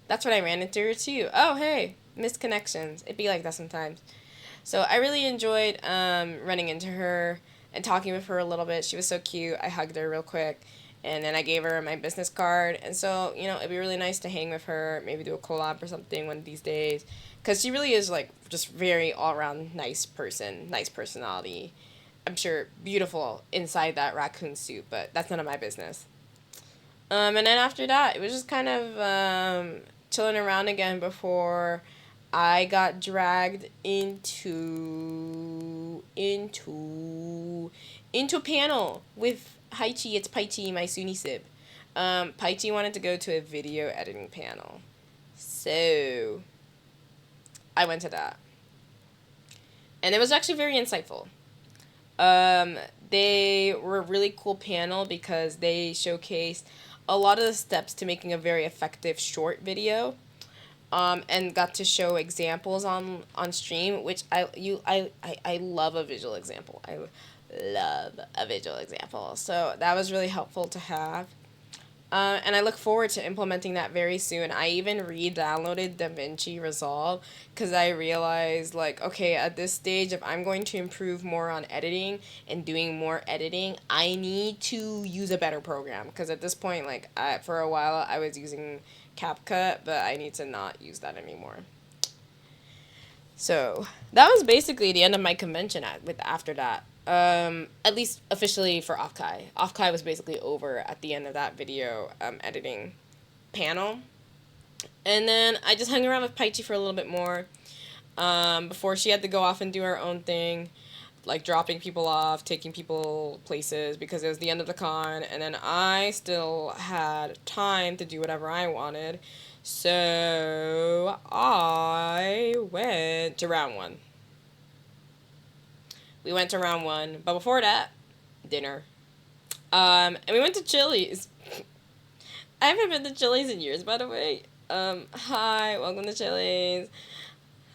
That's what I ran into her too. Oh, hey, missed connections. It'd be like that sometimes. So I really enjoyed running into her and talking with her a little bit. She was so cute. I hugged her real quick. And then I gave her my business card. And so, you know, it'd be really nice to hang with her, maybe do a collab or something one of these days. Because she really is, like, just very all-around nice person, nice personality. I'm sure beautiful inside that raccoon suit, but that's none of my business. And then after that, it was just kind of chilling around again before I got dragged into a panel with Haichi. It's Paichi, my Suni sib. Paichi wanted to go to a video editing panel, so I went to that, and it was actually very insightful. They were a really cool panel because they showcased a lot of the steps to making a very effective short video, and got to show examples on stream, which I love a visual example. I love a visual example. So that was really helpful to have. And I look forward to implementing that very soon. I even re-downloaded DaVinci Resolve because I realized, like, okay, at this stage, if I'm going to improve more on editing and doing more editing, I need to use a better program. Because at this point, like, for a while, I was using CapCut, but I need to not use that anymore. So that was basically the end of my convention after that. At least officially for Offkai. Offkai was basically over at the end of that video editing panel. And then I just hung around with Paichi for a little bit more before she had to go off and do her own thing. like dropping people off, taking people places because it was the end of the con, and then I still had time to do whatever I wanted. So I went to round one. We went to round one, but before that, dinner. And we went to Chili's. I haven't been to Chili's in years, by the way. Hi, welcome to Chili's.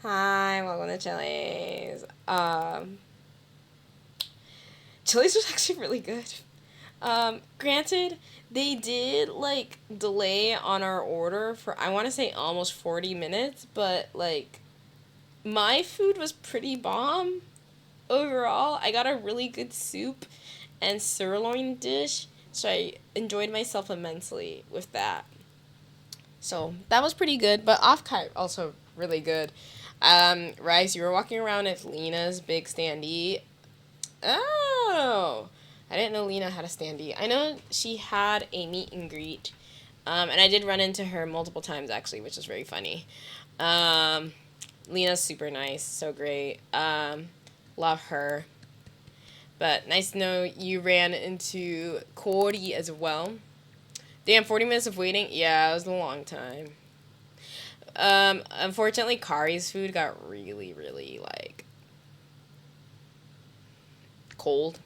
Hi, welcome to Chili's. Chili's was actually really good. Granted, they did like delay on our order for I want to say almost 40 minutes, but like my food was pretty bomb overall. I got a really good soup and sirloin dish, so I enjoyed myself immensely with that. So that was pretty good, but Offkai also really good. Rice, you were walking around with Lena's big standee. Oh, I didn't know Lena had a standee. I know she had a meet and greet, and I did run into her multiple times actually, which is very funny. Um, Lena's super nice, so great. Love her. But nice to know you ran into Cordy as well. Damn, 40 minutes of waiting? Yeah, it was a long time. Unfortunately, Kari's food got really, really, like, cold.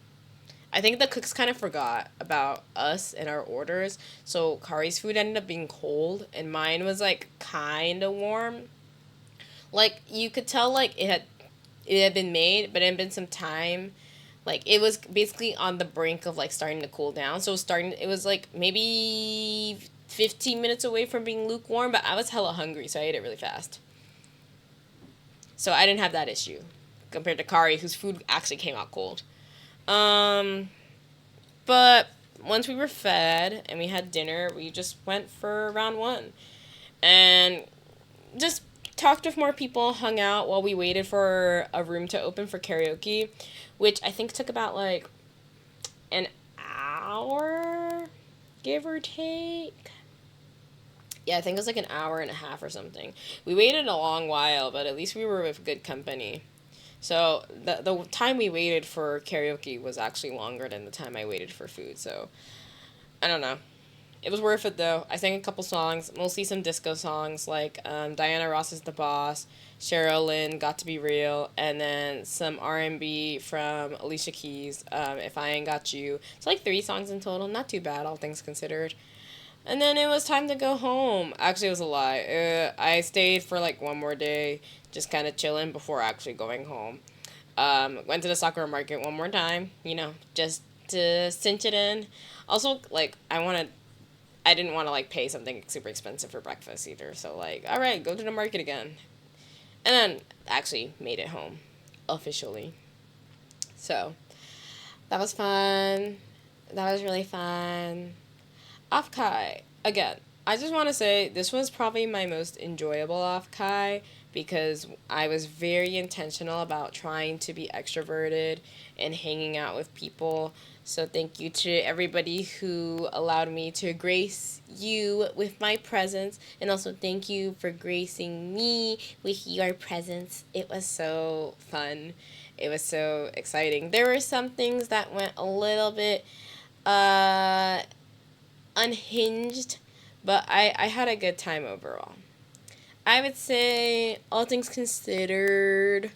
I think the cooks kind of forgot about us and our orders, so Kari's food ended up being cold, and mine was, like, kind of warm. Like, you could tell, like, it had been made, but it had been some time. Like, it was basically on the brink of, like, starting to cool down. So it was, like, maybe 15 minutes away from being lukewarm, but I was hella hungry, so I ate it really fast. So I didn't have that issue compared to Kari, whose food actually came out cold. Um, but once we were fed and we had dinner, we just went for round one. And just talked with more people, hung out while we waited for a room to open for karaoke, which I think took about like an hour, give or take. Yeah, I think it was like an hour and a half or something. We waited a long while, but at least we were with good company. So the time we waited for karaoke was actually longer than the time I waited for food. So I don't know. It was worth it though. I sang a couple songs, mostly some disco songs like Diana Ross's "The Boss," Cheryl Lynn, "Got to Be Real," and then some R&B from Alicia Keys, "If I Ain't Got You." It's like 3 songs in total, not too bad, all things considered. And then it was time to go home. Actually, it was a lie. I stayed for like one more day, just kind of chilling before actually going home. Went to the Sakura market one more time, just to cinch it in. Also, like, I didn't want to, like, pay something super expensive for breakfast either. So, like, all right, go to the market again. And then actually made it home officially. So, that was fun. That was really fun. Offkai, again, I just want to say this was probably my most enjoyable Offkai because I was very intentional about trying to be extroverted and hanging out with people. So thank you to everybody who allowed me to grace you with my presence, and also thank you for gracing me with your presence. It was so fun. It was so exciting. There were some things that went a little bit unhinged, but I had a good time overall. I would say, all things considered,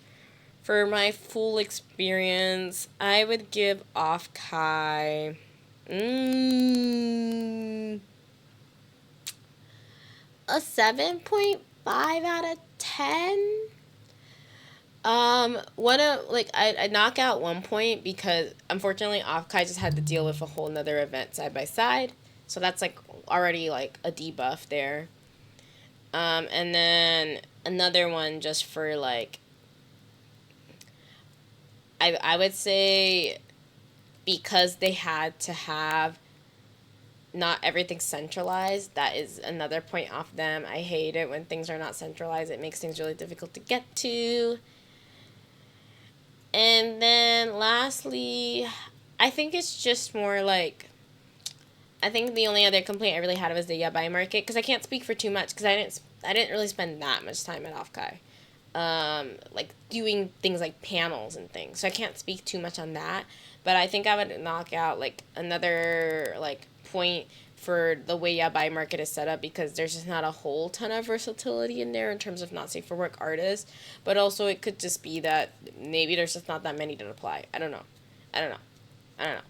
for my full experience, I would give Offkai a 7.5 out of 10. I knock out 1 point because unfortunately Offkai just had to deal with a whole nother event side by side. So that's like already like a debuff there. And then another one just for like, I would say because they had to have not everything centralized, that is another point off them. I hate it when things are not centralized. It makes things really difficult to get to. And then lastly, I think it's just more like, I think the only other complaint I really had was the Yabai market, because I can't speak for too much because I didn't really spend that much time at Offkai. like doing things like panels and things. So I can't speak too much on that, but I think I would knock out like another like point for the way Yabai market is set up, because there's just not a whole ton of versatility in there in terms of not safe for work artists, but also it could just be that maybe there's just not that many to apply. I don't know. I don't know. I don't know.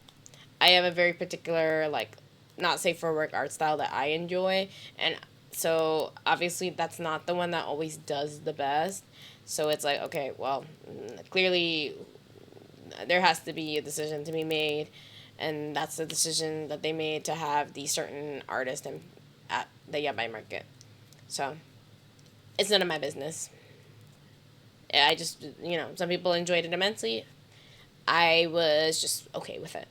I have a very particular like not safe for work art style that I enjoy, and so obviously that's not the one that always does the best. So it's like, okay, well, clearly there has to be a decision to be made, and that's the decision that they made to have these certain artists in, at the Yabai market. So it's none of my business. I just, some people enjoyed it immensely. I was just okay with it.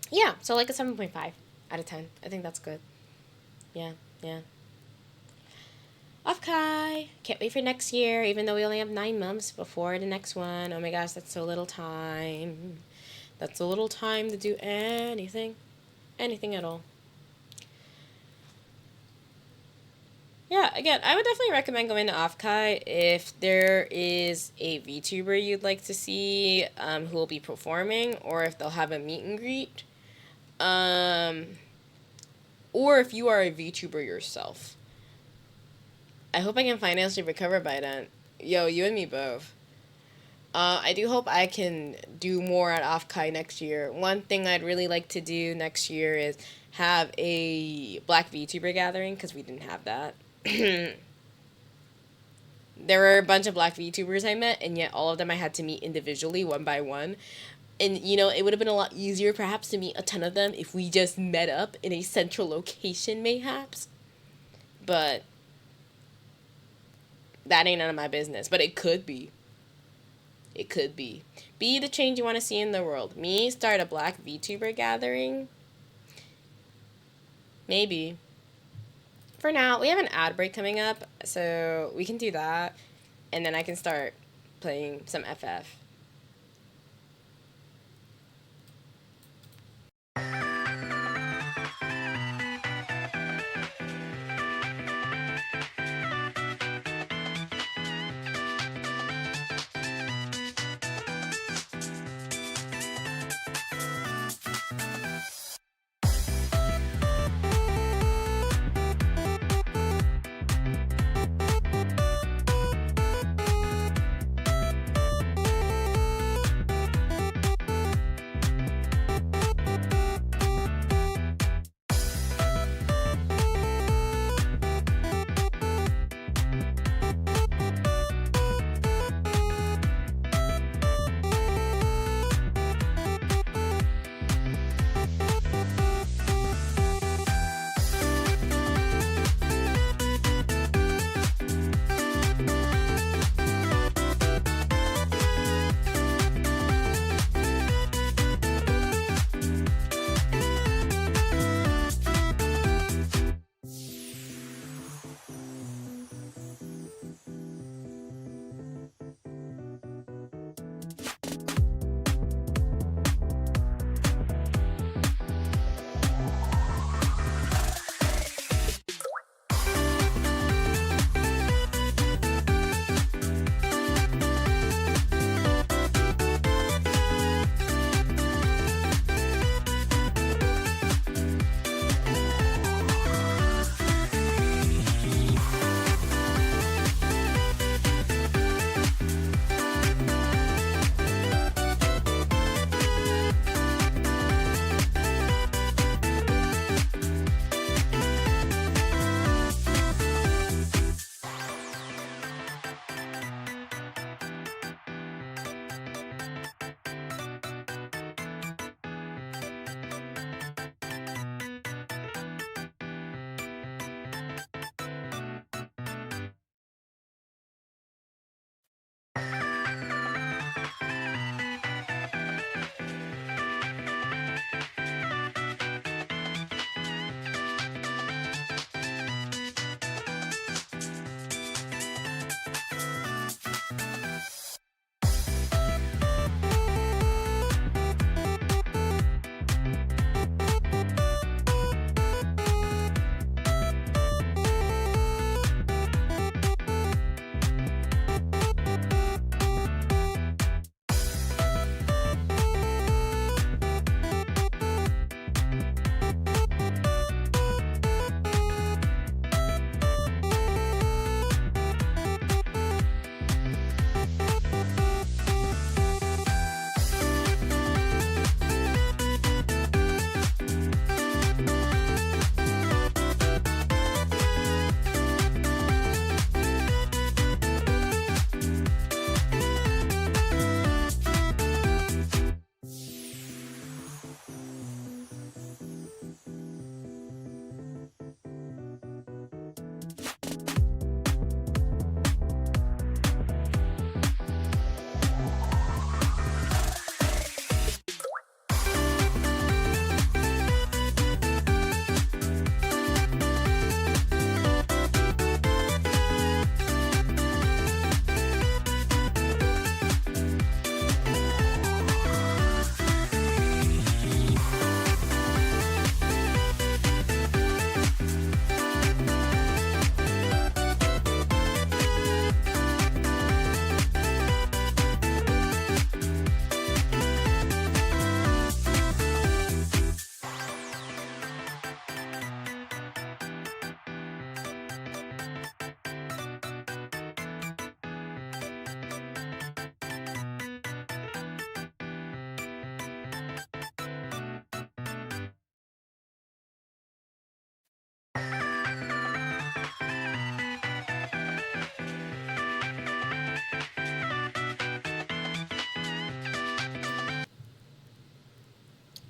Yeah, so like a 7.5 out of 10. I think that's good. Yeah, yeah. Offkai. Can't wait for next year, even though we only have 9 months before the next one. Oh my gosh, that's so little time. That's a little time to do anything. Anything at all. Yeah, again, I would definitely recommend going to Offkai if there is a VTuber you'd like to see who will be performing, or if they'll have a meet and greet. Or if you are a VTuber yourself. I hope I can financially recover by then. Yo, you and me both. I do hope I can do more at Offkai next year. One thing I'd really like to do next year is have a Black VTuber gathering, because we didn't have that. There were a bunch of Black VTubers I met, and yet all of them I had to meet individually, one by one. And, it would have been a lot easier perhaps to meet a ton of them if we just met up in a central location, mayhaps. But that ain't none of my business. But it could be. It could be. Be the change you want to see in the world. Me start a Black VTuber gathering? Maybe. For now, we have an ad break coming up, so we can do that. And then I can start playing some FF.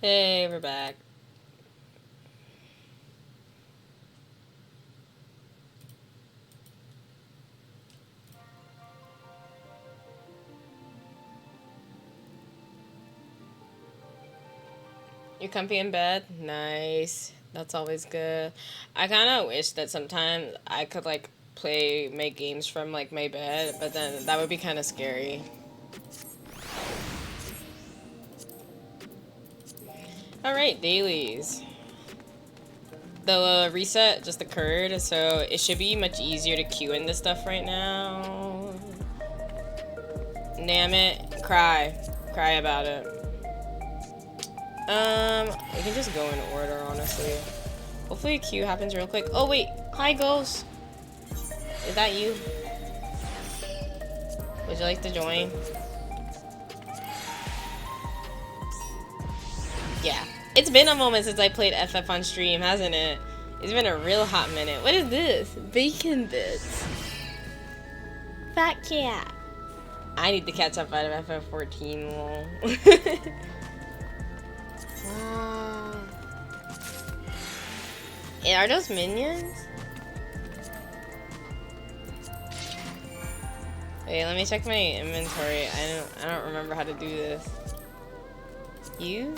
Hey, we're back. You're comfy in bed? Nice. That's always good. I kind of wish that sometimes I could, like, make games from, like, my bed, but then that would be kind of scary. Alright, dailies. The reset just occurred, so it should be much easier to queue in this stuff right now. Damn it. Cry. Cry about it. We can just go in order, honestly. Hopefully a queue happens real quick. Oh, wait. Hi, Ghost. Is that you? Would you like to join? Yeah. It's been a moment since I played FF on stream, hasn't it? It's been a real hot minute. What is this? Bacon bits. Fat cat. I need to catch up out of FF14, lol. Wow. Hey, are those minions? Wait, let me check my inventory. I don't remember how to do this. You?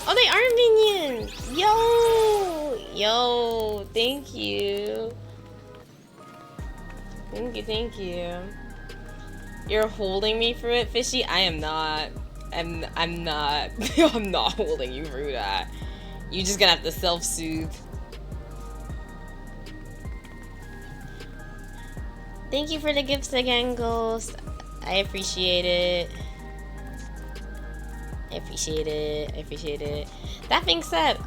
Oh, they are minions! Yo! Yo, thank you. Thank you. You're holding me through it, Fishy? I am not. I'm not. I'm not holding you through that. You just gonna have to self-soothe. Thank you for the gifts again, Ghost. I appreciate it. I appreciate it. That being said,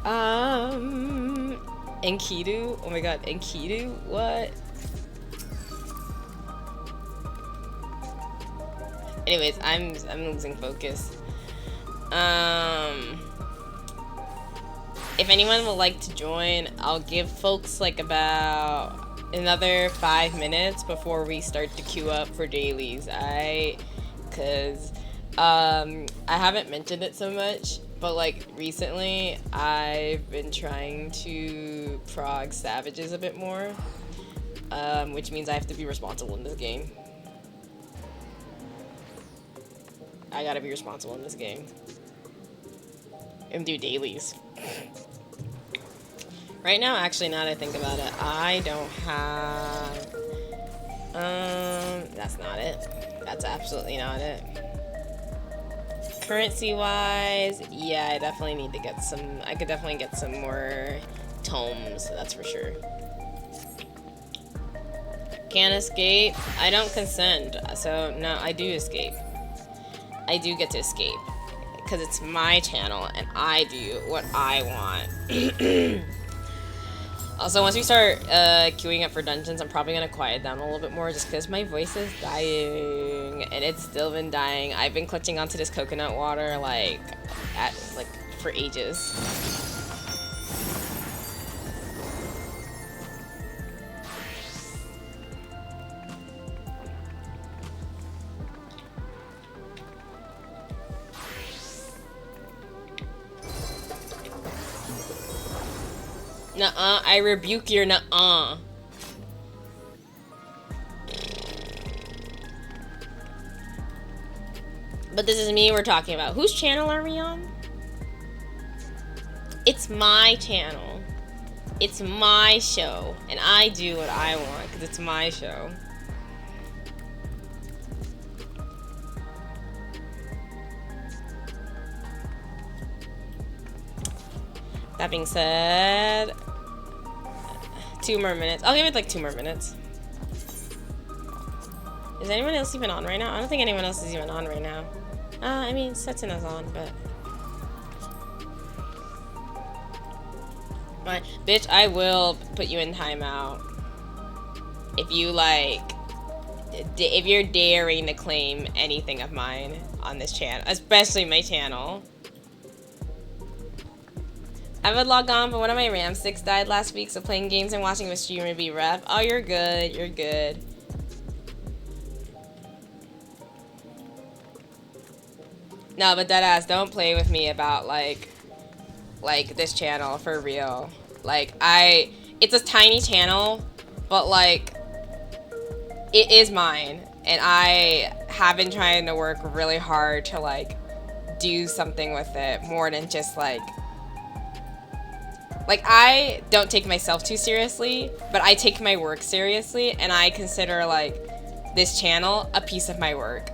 Enkidu? Oh my god, Enkidu? What? Anyways, I'm losing focus. If anyone would like to join, I'll give folks like about another 5 minutes before we start to queue up for dailies. Cause I haven't mentioned it so much, but like recently I've been trying to prog savages a bit more, which means I have to be responsible in this game. I gotta be responsible in this game and do dailies. Right now, actually, now that I think about it, I don't have, that's not it. That's absolutely not it. Currency-wise, yeah, I definitely need to get some, I could definitely get some more tomes, that's for sure. Can't escape. I don't consent, so no, I do escape. I do get to escape. Because it's my channel, and I do what I want. Also, once we start queuing up for dungeons, I'm probably going to quiet down a little bit more just because my voice is dying, and it's still been dying. I've been clutching onto this coconut water, like, for ages. Nuh-uh, I rebuke your nuh-uh. But this is me we're talking about. Whose channel are we on? It's my channel. It's my show. And I do what I want because it's my show. That being said, 2 more minutes. I'll give it like 2 more minutes. Is anyone else even on right now? I don't think anyone else is even on right now. I mean, Setsuna on, but... But, bitch, I will put you in timeout. If you, like... If you're daring to claim anything of mine on this channel. Especially my channel. I would log on, but one of my RAM sticks died last week, so playing games and watching a stream would be rough. Oh, you're good. You're good. No, but deadass, don't play with me about like this channel for real. Like it's a tiny channel, but like it is mine, and I have been trying to work really hard to like do something with it more than just like I don't take myself too seriously, but I take my work seriously, and I consider like this channel a piece of my work.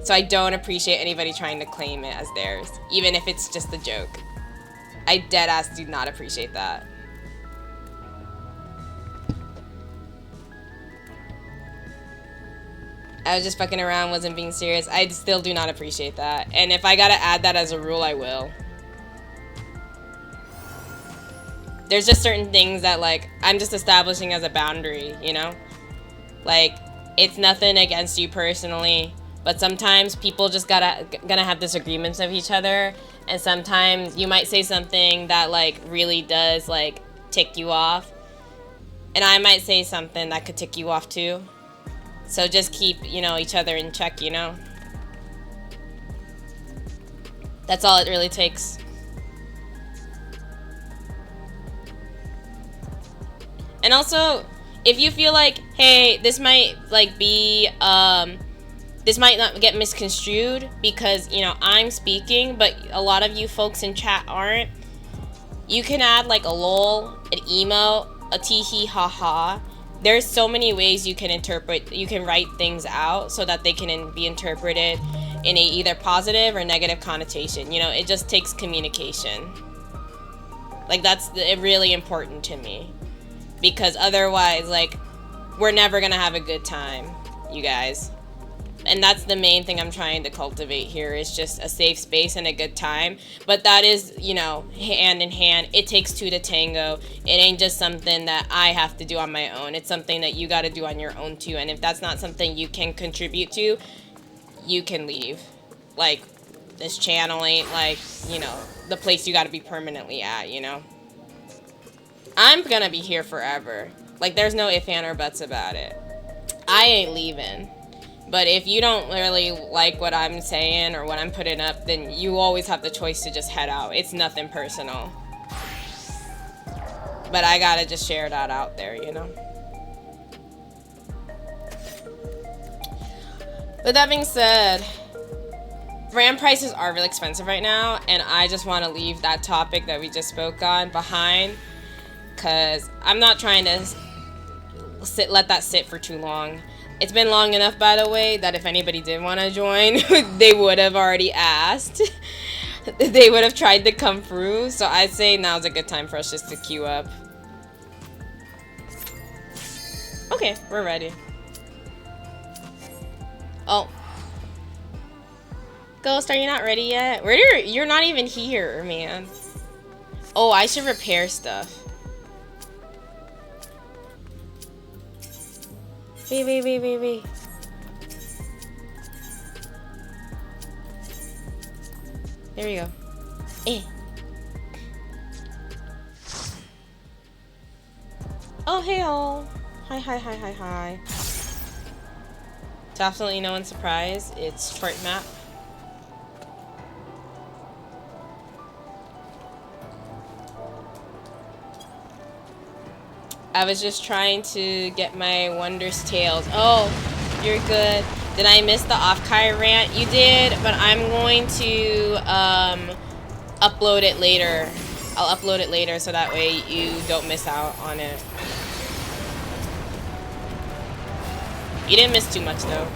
So I don't appreciate anybody trying to claim it as theirs, even if it's just a joke. I deadass do not appreciate that. I was just fucking around, wasn't being serious. I still do not appreciate that. And if I gotta add that as a rule, I will. There's just certain things that like I'm just establishing as a boundary, you know? Like, it's nothing against you personally, but sometimes people just gonna have disagreements with each other, and sometimes you might say something that like really does like tick you off, and I might say something that could tick you off too. So just keep, you know, each other in check, you know? That's all it really takes. And also, if you feel like, hey, this might like be this might not get misconstrued because, you know, I'm speaking, but a lot of you folks in chat aren't, you can add like a lol, an emo, a tee hee ha ha. There's so many ways you can interpret, you can write things out so that they can be interpreted in a either positive or negative connotation. You know, it just takes communication. Like, that's really important to me, because otherwise, like, we're never gonna have a good time, you guys. And that's the main thing I'm trying to cultivate here, is just a safe space and a good time. But that is, you know, hand in hand. It takes two to tango. It ain't just something that I have to do on my own. It's something that you got to do on your own too. And if that's not something you can contribute to, you can leave. Like, this channel ain't like, you know, the place you got to be permanently at, you know. I'm gonna be here forever. Like, there's no ifs, ands, or buts about it. I ain't leaving. But if you don't really like what I'm saying or what I'm putting up, then you always have the choice to just head out. It's nothing personal. But I gotta just share that out there, you know? With that being said, brand prices are really expensive right now, and I just want to leave that topic that we just spoke on behind, because I'm not trying to let that sit for too long. It's been long enough, by the way, that if anybody did want to join, they would have already asked. They would have tried to come through. So I'd say now's a good time for us just to queue up. Okay, we're ready. Oh. Ghost, are you not ready yet? You're not even here, man. Oh, I should repair stuff. Wait. There we go. Oh, hey all. Hi. To absolutely no one's surprise, it's short map. I was just trying to get my Wondrous Tales. Oh, you're good. Did I miss the Offkai rant? You did, but I'm going to upload it later. I'll upload it later so that way you don't miss out on it. You didn't miss too much though.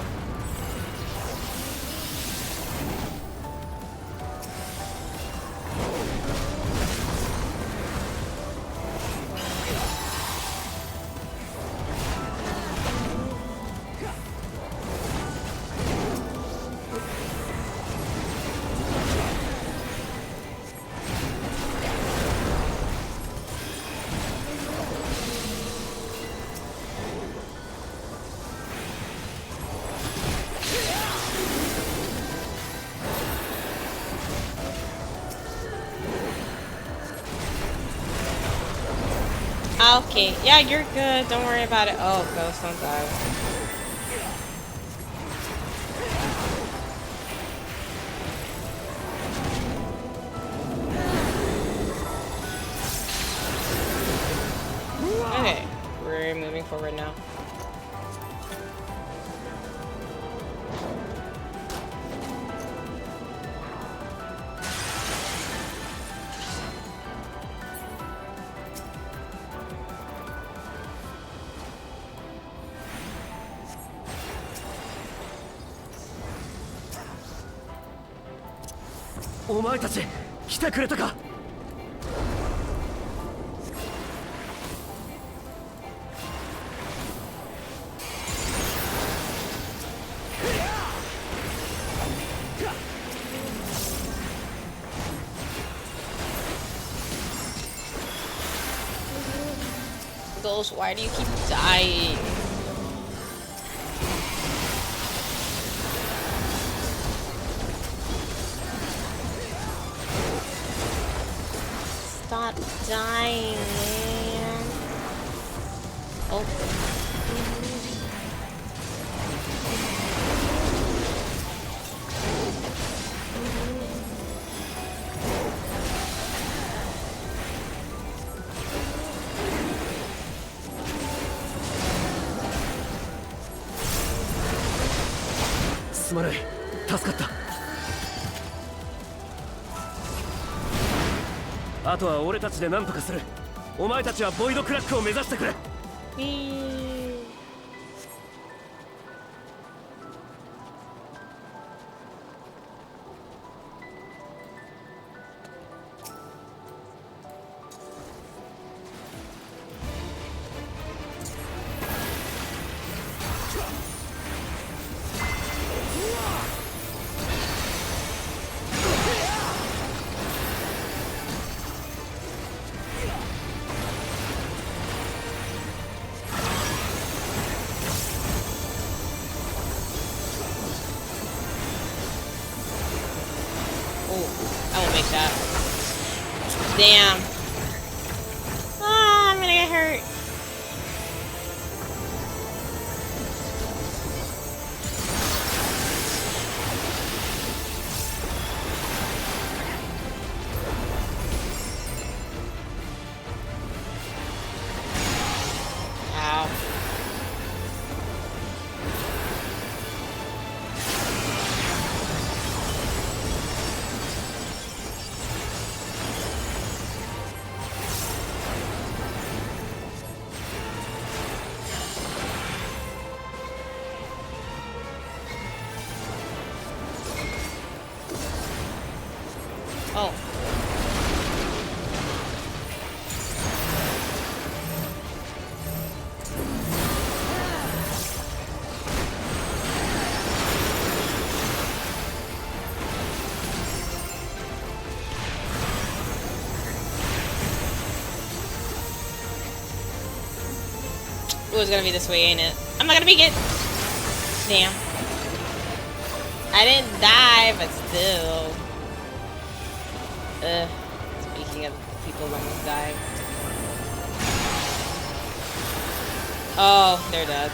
Okay, yeah, you're good. Don't worry about it. Oh, Ghost, don't die. we're moving forward now. Ghost, why do you keep dying? Stop dying, man. Oh. Damn. Ah, I'm gonna get hurt. Ow. Oh. Ooh, it's gonna be this way, ain't it? I'm not gonna make it! Damn. I didn't die, but still. Speaking of people almost dying. Oh, they're dead.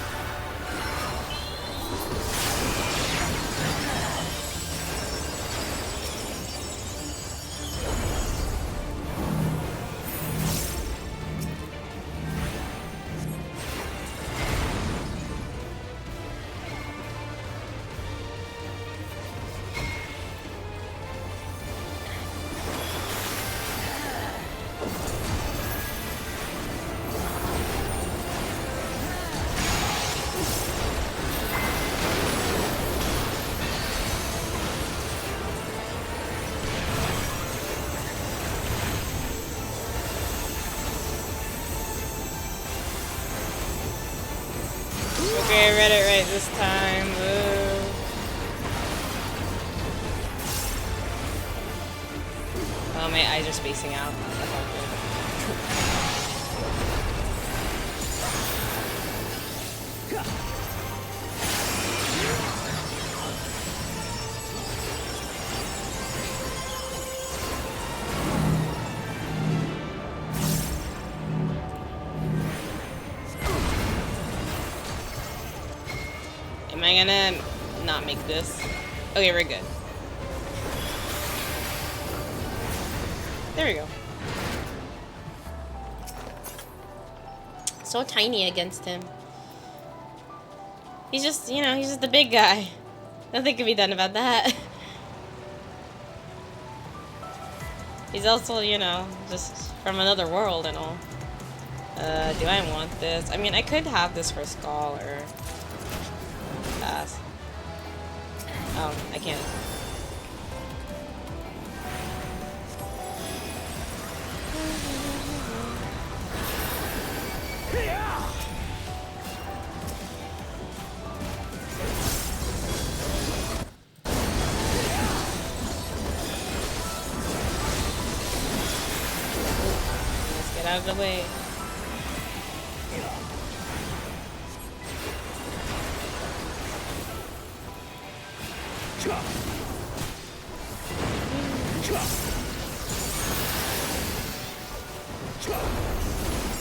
Okay, I read it right this time. Woo. Oh, my eyes are spacing out. That's not good. Am I gonna not make this? Okay, we're good. There we go. So so tiny against him. He's just, you know, he's just the big guy. Nothing can be done about that. He's also, you know, just from another world and all. Do I want this? I mean, I could have this for Skull or pass. Oh, I can't. Let's get out of the way.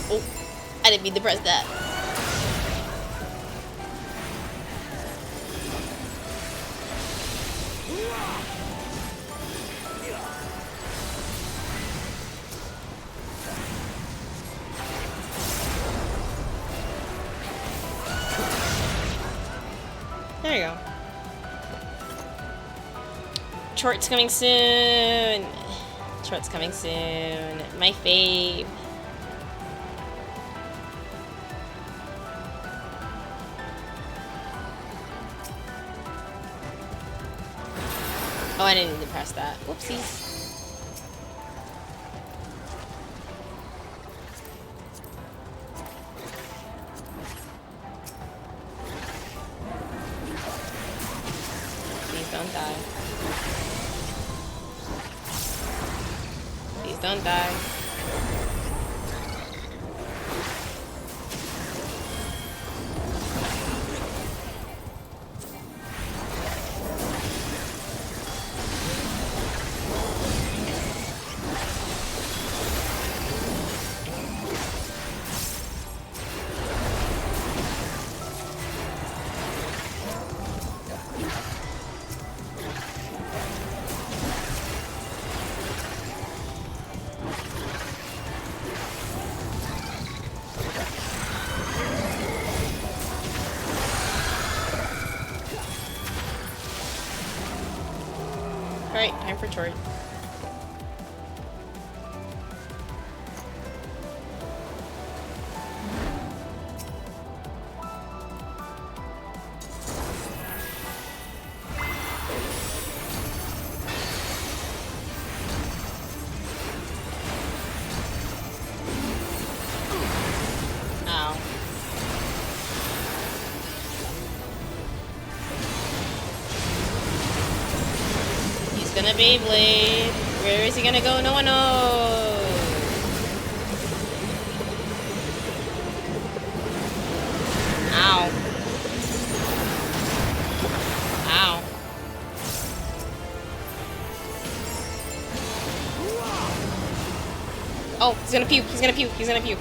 Oh, I didn't mean to press that. There you go. Short's coming soon. Short's coming soon. My fave. Oh, I didn't need to press that. Whoopsies. Please don't die. Please don't die. Alright, time for Chort. Ow. Gonna Beyblade. Where is he gonna go? No one knows. Ow. Ow. Oh, he's gonna puke. He's gonna puke. He's gonna puke.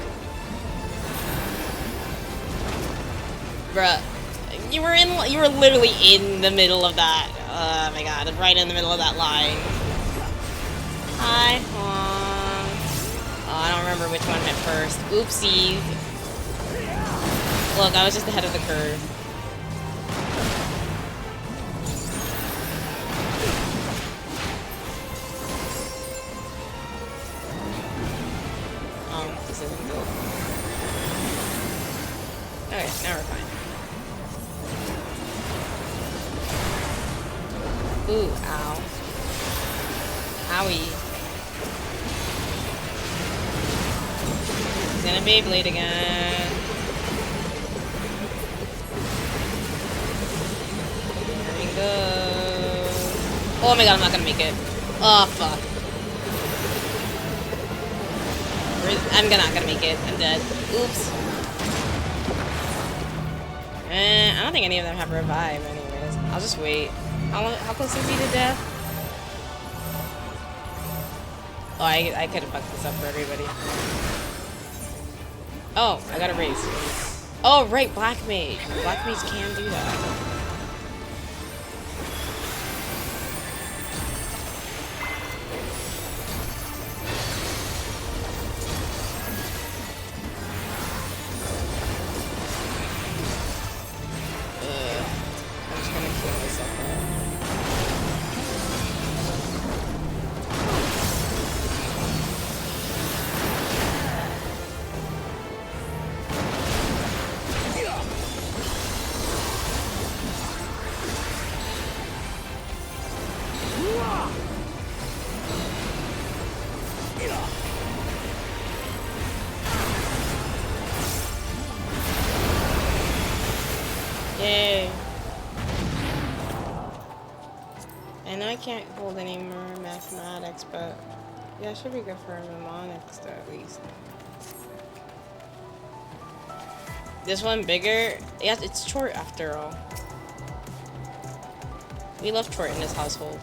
Bruh. You were literally in the middle of that. Oh my god, right in the middle of that line. Hi, Honk. Oh, I don't remember which one went first. Oopsies. Look, I was just ahead of the curve. This isn't good. Okay, now we're fine. Ooh, ow. Owie. He's gonna Beyblade again. There we go. Oh my god, I'm not gonna make it. Oh, fuck. I'm not gonna make it. I'm dead. Oops. I don't think any of them have revive anyways. I'll just wait. How close is he to death? Oh, I could have fucked this up for everybody. Oh, I got a raise. Oh, right, Black Mage. Black Mage can do that. know I can't hold any more mathematics, but yeah, it should be good for mnemonics though, at least. This one bigger? Yeah, it's short after all. We love short in this household.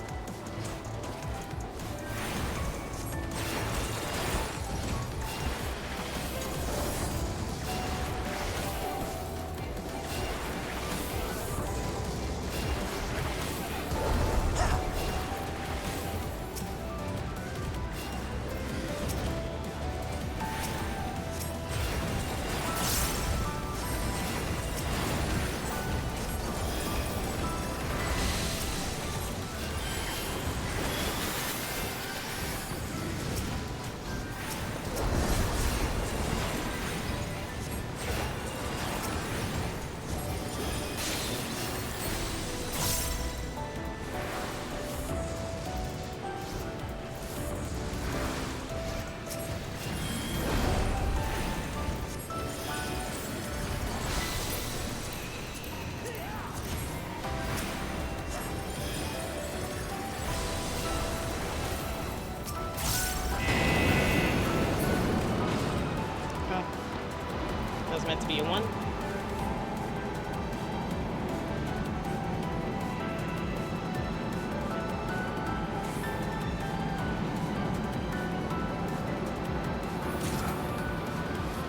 Meant to be a one.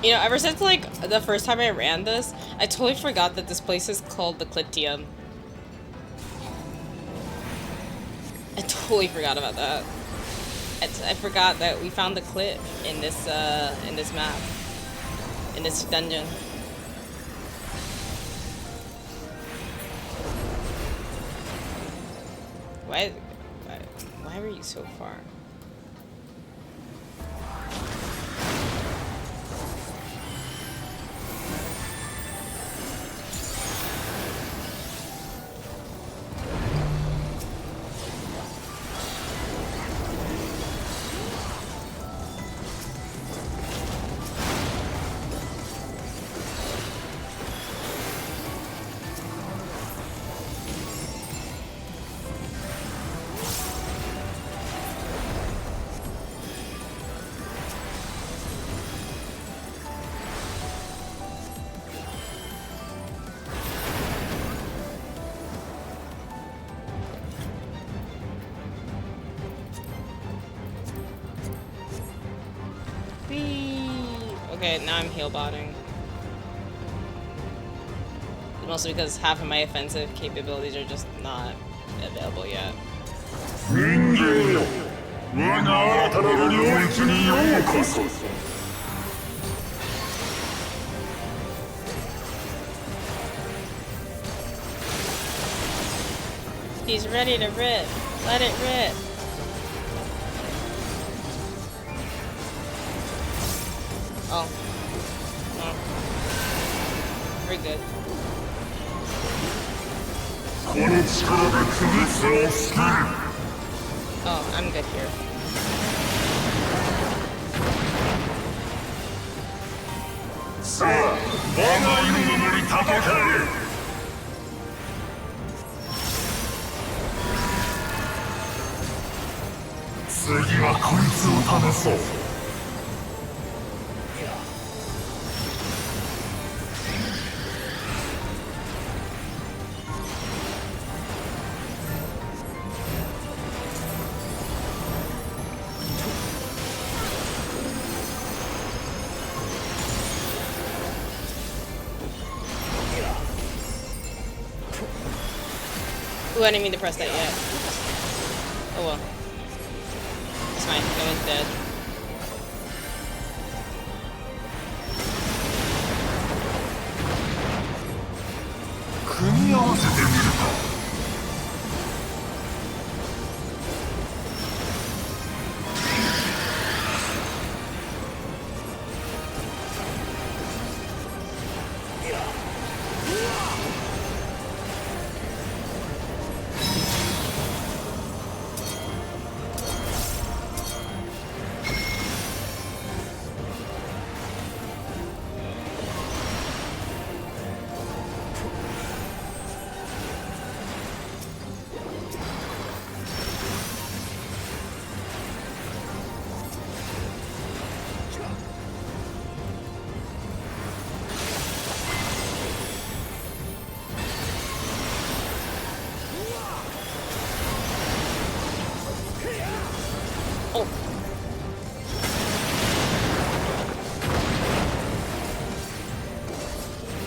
You know, ever since like the first time I ran this, I totally forgot that this place is called the Clitium. I totally forgot about that. I forgot that we found the clit in this map. In this dungeon. Why were you so far? Okay, now I'm heal botting. Mostly because half of my offensive capabilities are just not available yet. He's ready to rip. Let it rip. Oh. No. We're good. Oh, I'm good here. Ooh, I didn't mean to press that yet. Oh well. It's fine. No one's dead.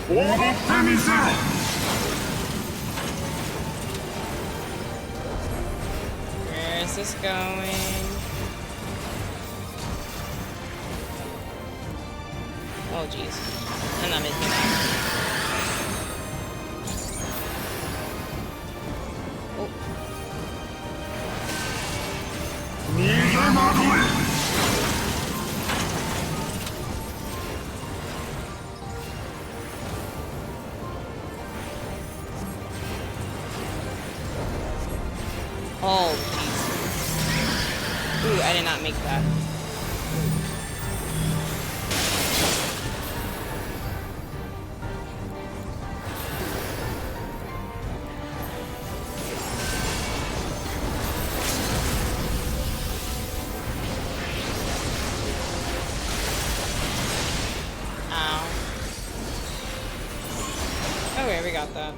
Where is this going? Oh jeez. I'm not making that. Oh, jeez. Ooh, I did not make that. Ow. Okay, we got that.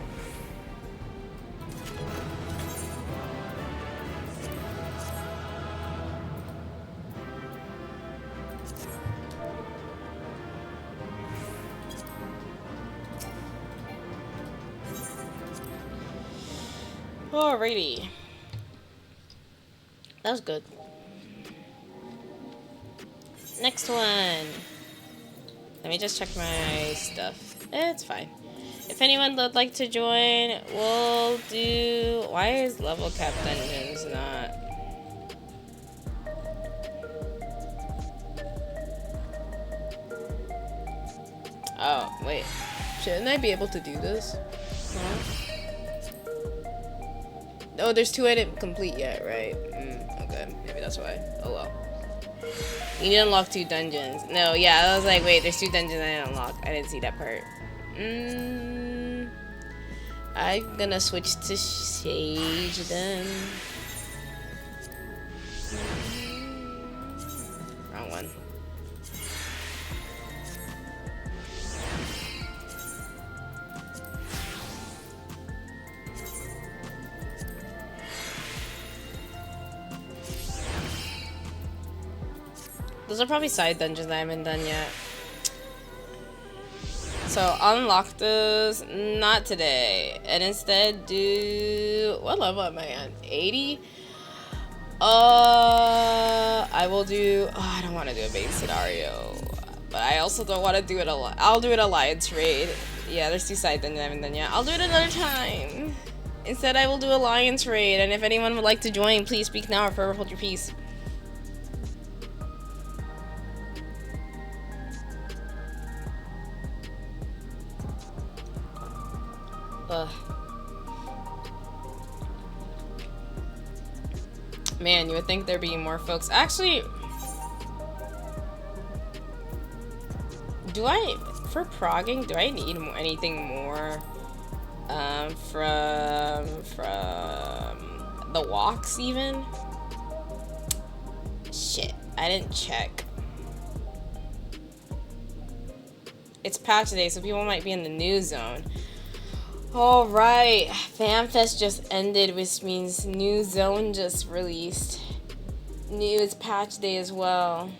Alrighty. That was good. Next one. Let me just check my stuff. It's fine. If anyone would like to join, we'll do... Why is level cap dungeons not... Oh, wait. Shouldn't I be able to do this? Huh? Oh, there's 2 I didn't complete yet, right? Okay, maybe that's why. Oh well. You need to unlock 2 dungeons. No, yeah, I was like, wait, there's 2 dungeons I didn't unlock. I didn't see that part. I'm gonna switch to Sage then. Wrong one. Those are probably side dungeons that I haven't done yet. So unlock those, not today, and instead do, what level am I on? 80? I will do, I don't want to do a base scenario, but I also don't want to do it I'll do an alliance raid. Yeah, there's 2 side dungeons I haven't done yet. I'll do it another time. Instead, I will do alliance raid, and if anyone would like to join, please speak now or forever hold your peace. Ugh. Man, you would think there'd be more folks. Actually, for progging, do I need anything more from the walks even? Shit, I didn't check. It's patch day, so people might be in the new zone. Alright, FanFest just ended, which means new zone just released. It's patch day as well.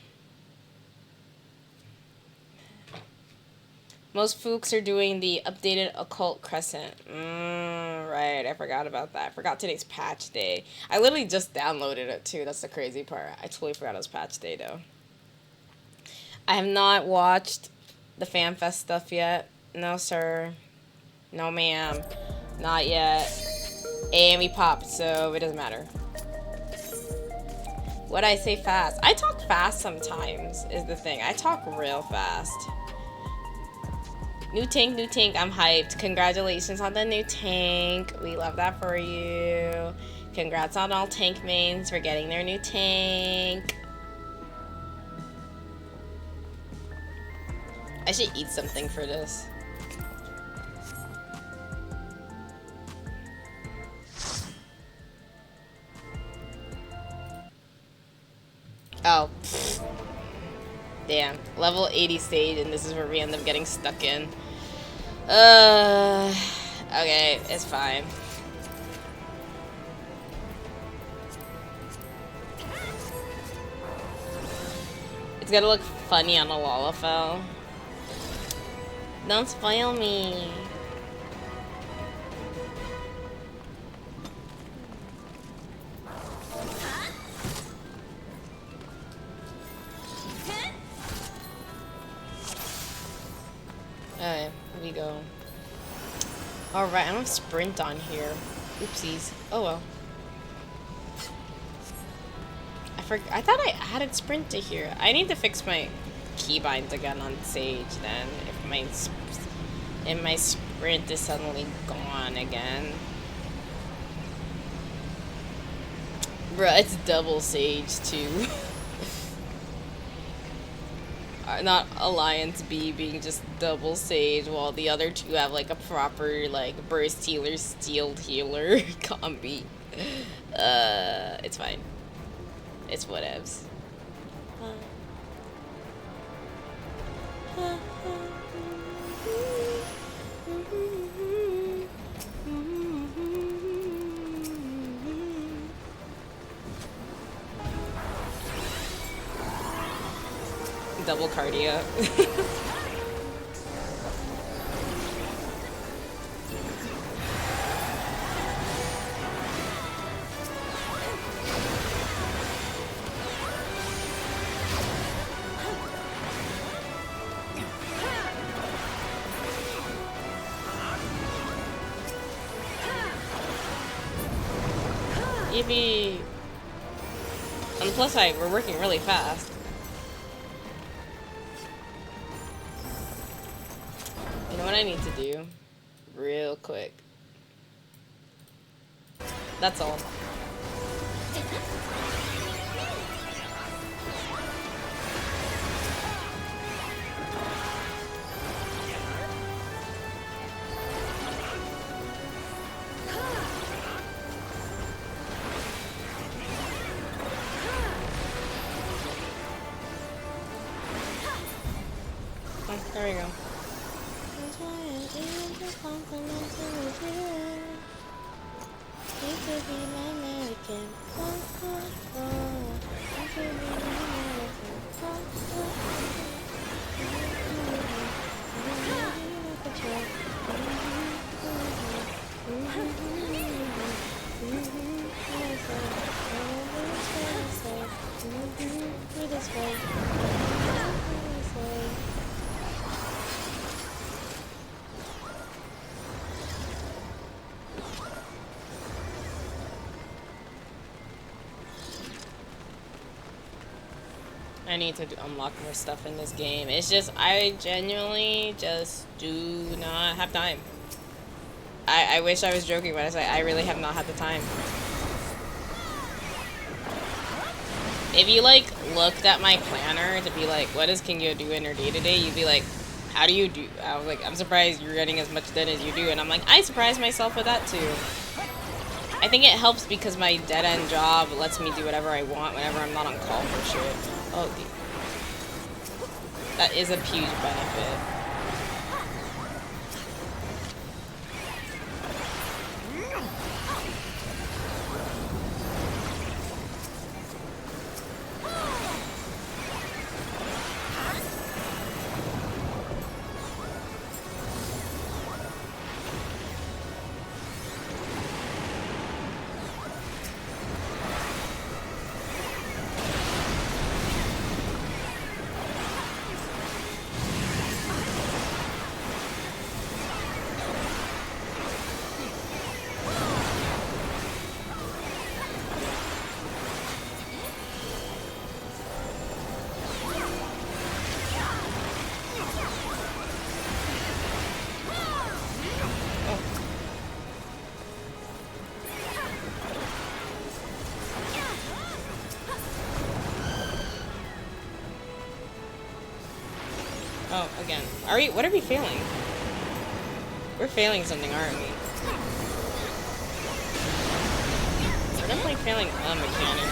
Most folks are doing the updated Occult Crescent. Right, I forgot about that. I forgot today's patch day. I literally just downloaded it too, that's the crazy part. I totally forgot it was patch day though. I have not watched the FanFest stuff yet. No, sir. No, ma'am. Not yet. And we popped, so it doesn't matter. What'd I say fast? I talk fast sometimes, is the thing. I talk real fast. New tank, I'm hyped. Congratulations on the new tank. We love that for you. Congrats on all tank mains for getting their new tank. I should eat something for this. Oh. Damn. Level 80 stage, and this is where we end up getting stuck in. Okay, it's fine. It's gonna look funny on a Lalafell. Don't spoil me. Alright, here we go. Alright, I don't have sprint on here. Oopsies. Oh well. I thought I added sprint to here. I need to fix my keybinds again on Sage then. If my sprint is suddenly gone again. Bruh, it's double Sage too. Not Alliance B being just double Sage while the other two have like a proper like burst healer, stealed healer combi. It's fine. It's whatevs. Double cardio. Yippee! On the plus side, we're working really fast. You know what I need to do? Real quick. That's all. Oh, there we go. I need to unlock more stuff in this game. It's just, I genuinely just do not have time. I wish I was joking when I say I really have not had the time. If you, like, looked at my planner to be like, what does Kingyo do in her day-to-day, you'd be like, how do you do? I was like, I'm surprised you're getting as much done as you do. And I'm like, I surprise myself with that, too. I think it helps because my dead-end job lets me do whatever I want whenever I'm not on call for shit. Oh, that is a huge benefit. Oh, again. What are we failing? We're failing something, aren't we? We're definitely failing a mechanic.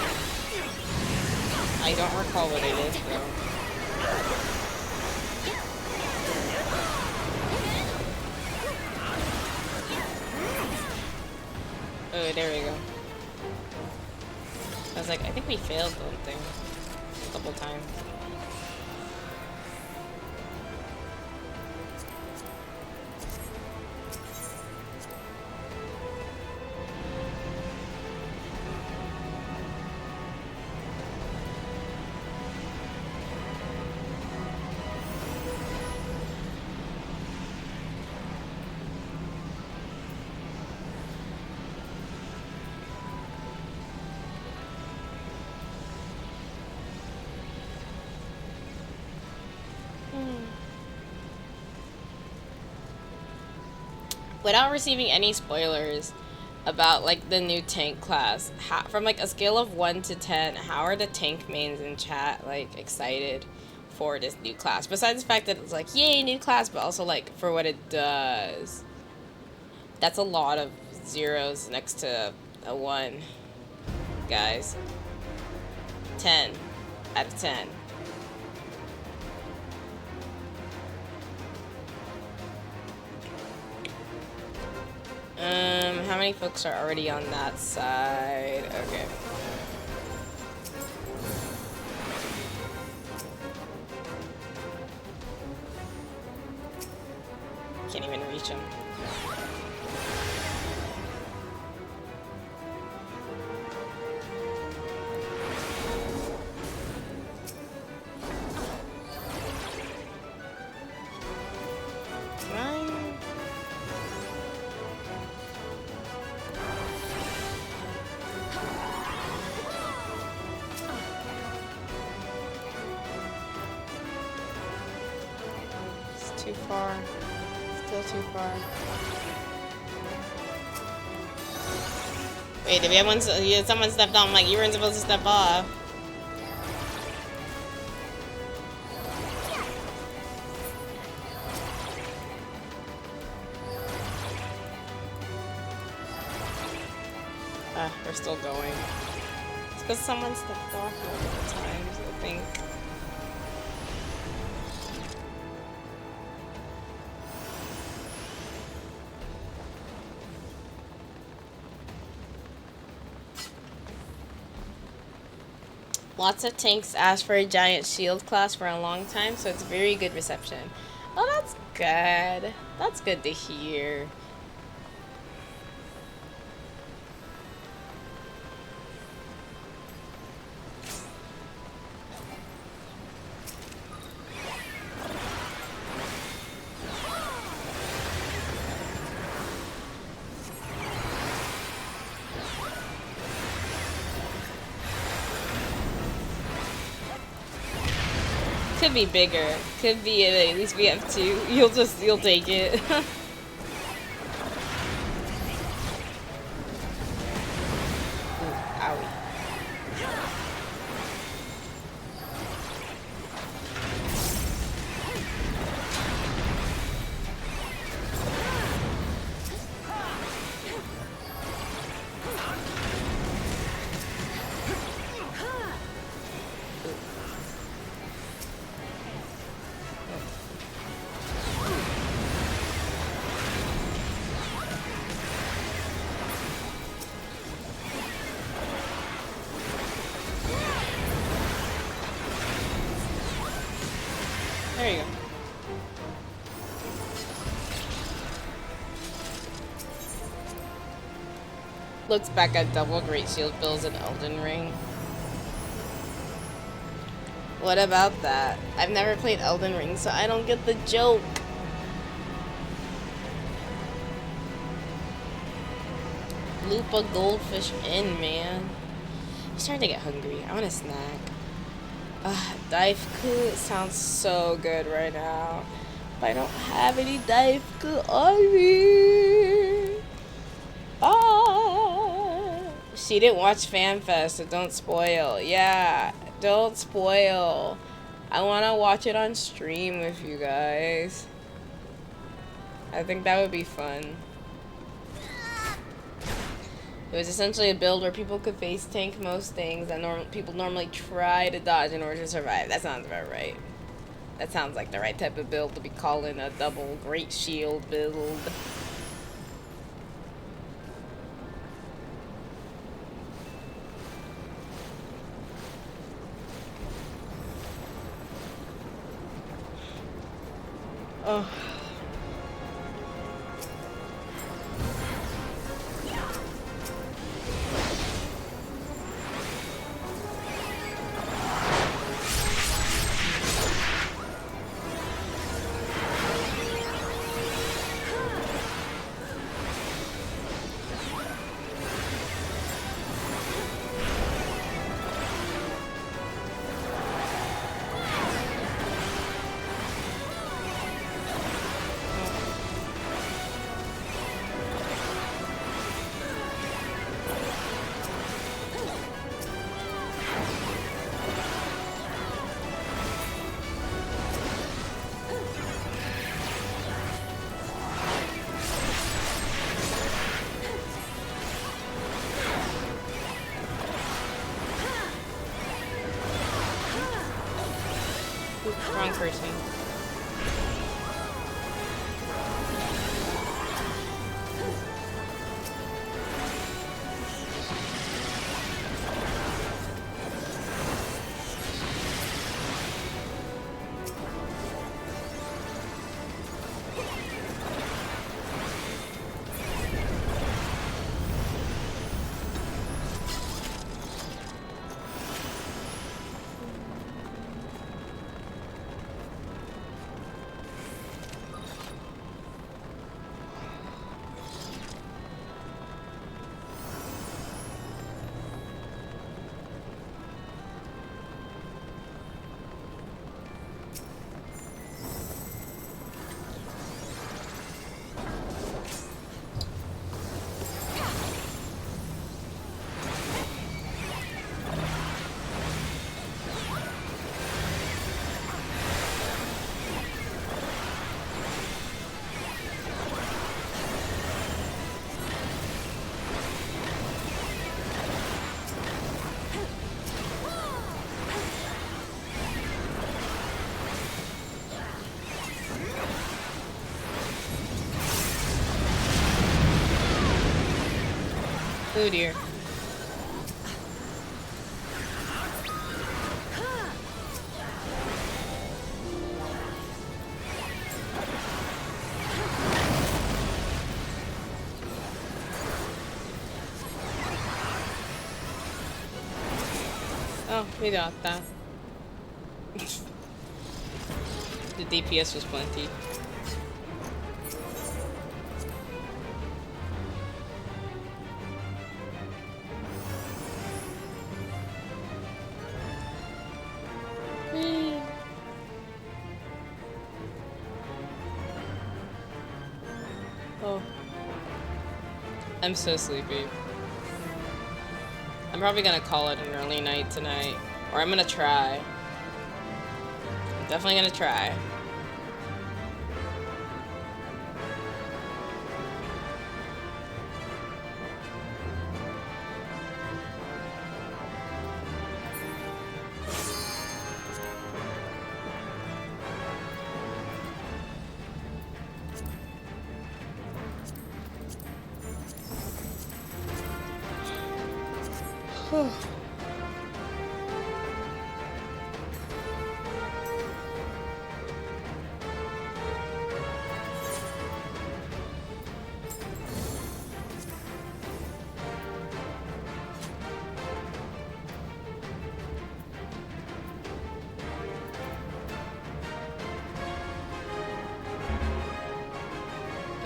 I don't recall what it is, though. Oh, there we go. I was like, I think we failed something a couple times. without receiving any spoilers about like the new tank class, from like a scale of 1 to 10, how are the tank mains in chat like excited for this new class? Besides the fact that it's like, yay, new class, but also like for what it does. That's a lot of zeros next to a 1, guys. 10 out of 10. How many folks are already on that side? Okay. Can't even reach him. Too far. Still too far. Wait, did we have one? Yeah, someone stepped on. I'm like, you weren't supposed to step off. We're still going. It's because someone stepped off multiple times, I think. Lots of tanks asked for a giant shield class for a long time, so it's very good reception. Oh, that's good. That's good to hear. Could be bigger. Could be at least we have 2. You'll take it. Ooh, owie. There you go. Looks back at double great shield bills in Elden Ring. What about that? I've never played Elden Ring, so I don't get the joke. Loop a goldfish in, man. I'm starting to get hungry. I want a snack. Daifuku sounds so good right now. But I don't have any Daifuku on me. She didn't watch FanFest, so don't spoil. Yeah, don't spoil. I want to watch it on stream with you guys. I think that would be fun. It was essentially a build where people could face tank most things that people normally try to dodge in order to survive. That sounds about right. That sounds like the right type of build to be calling a double great shield build. Oh. Oops, wrong person. Oh dear. Oh, we got that. The DPS was plenty. Oh. I'm so sleepy. I'm probably gonna call it an early night tonight. Or I'm gonna try. I'm definitely gonna try.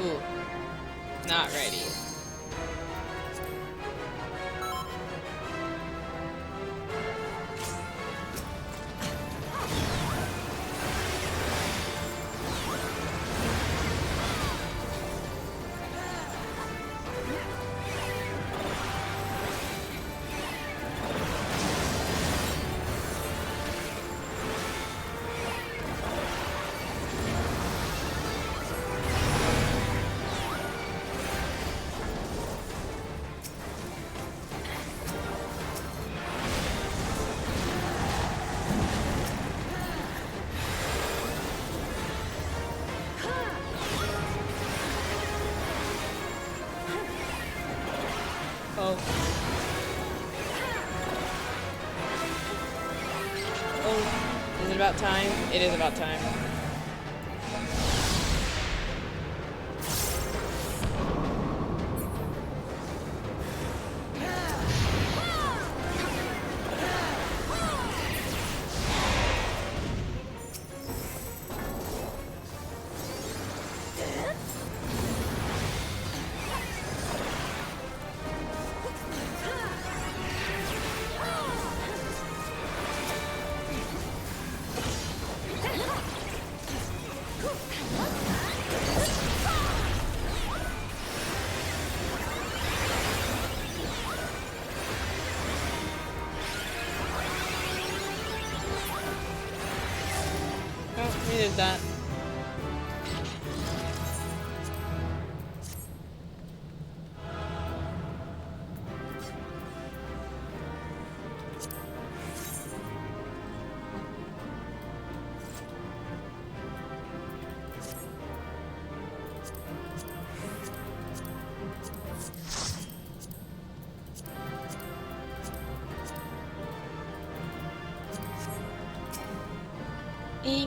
Ooh. Not ready. Oh. Oh. Is it about time? It is about time. Oh, we did that.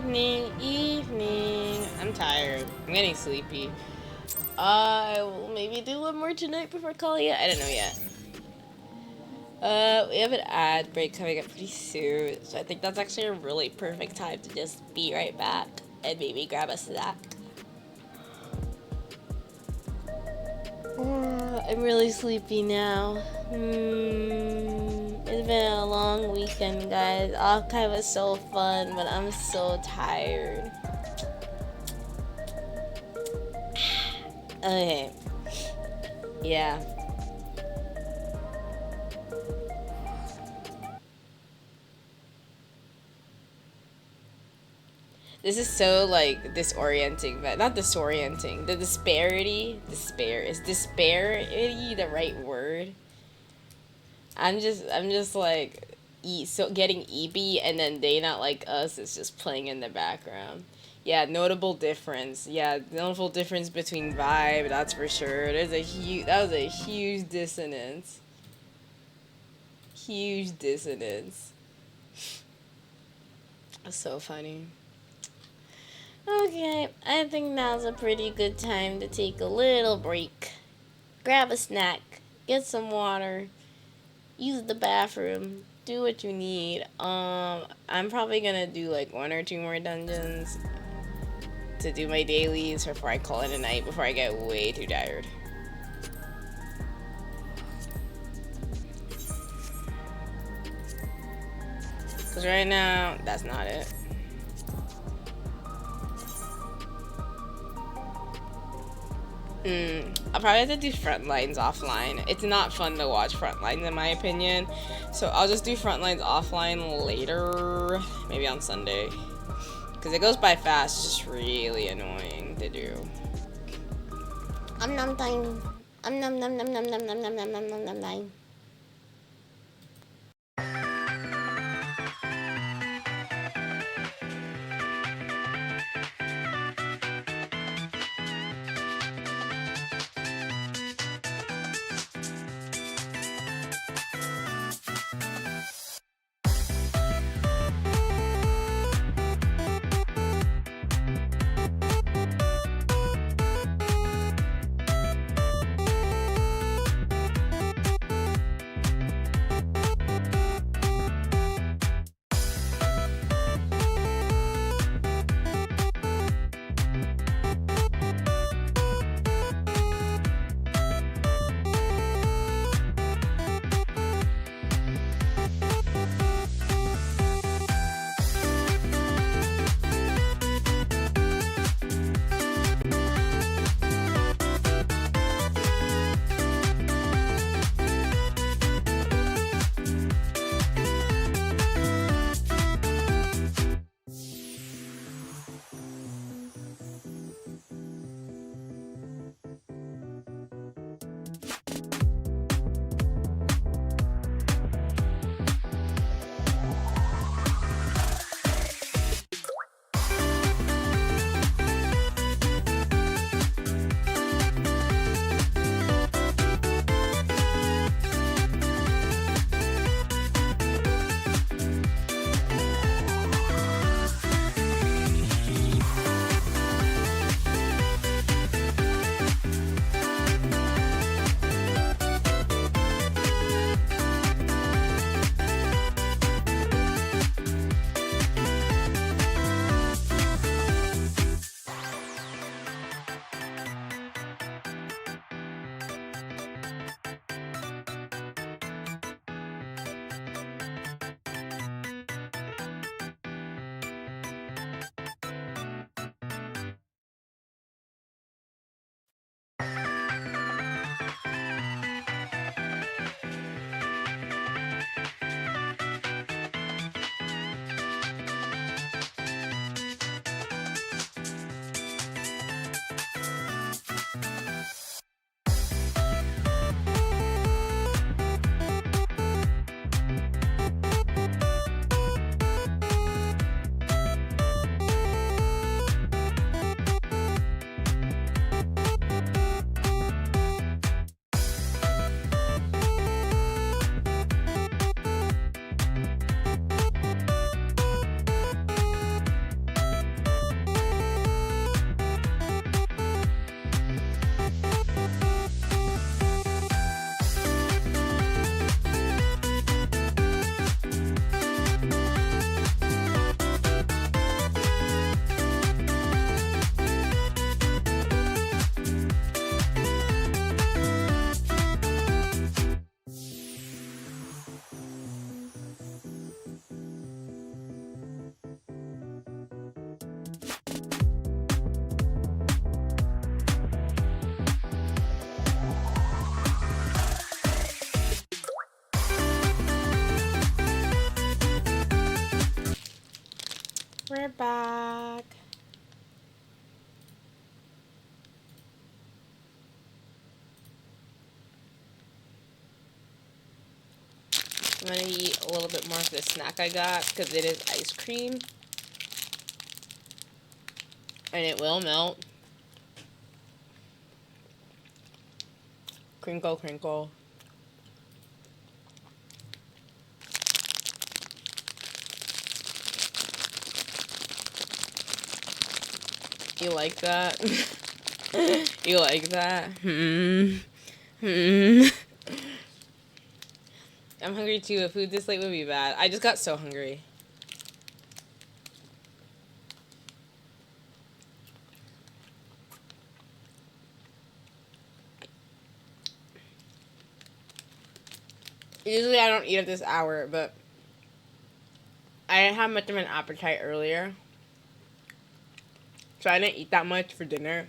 evening. I'm tired. I'm getting sleepy. I will maybe do one more tonight before calling it. I don't know yet. We have an ad break coming up pretty soon, so I think that's actually a really perfect time to just be right back and maybe grab a snack. I'm really sleepy now. It's been a long weekend, guys. Offkai was so fun, but I'm so tired. Okay. Yeah. This is so like disorienting, but not disorienting. The disparity, is disparity the right word? I'm just like getting eepy, and then They Not Like Us is just playing in the background. Yeah, notable difference. Yeah, notable difference between vibe. That's for sure. That was a huge dissonance. Huge dissonance. That's so funny. Okay, I think now's a pretty good time to take a little break. Grab a snack, get some water, use the bathroom, do what you need. I'm probably gonna do like 1 or 2 more dungeons to do my dailies before I call it a night, before I get way too tired. Cause right now, that's not it. I'll probably have to do Frontlines offline. It's not fun to watch Frontlines in my opinion. So I'll just do Frontlines offline later. Maybe on Sunday. Because it goes by fast. It's just really annoying to do. Nom time. Nom nom nom nom nom nom nom nom nom nom nom nom. back. I'm gonna eat a little bit more of this snack I got because it is ice cream. And it will melt. Crinkle, crinkle. You like that? You like that? I'm hungry too. A food this late would be bad. I just got so hungry. Usually I don't eat at this hour, but I didn't have much of an appetite earlier. So I didn't eat that much for dinner.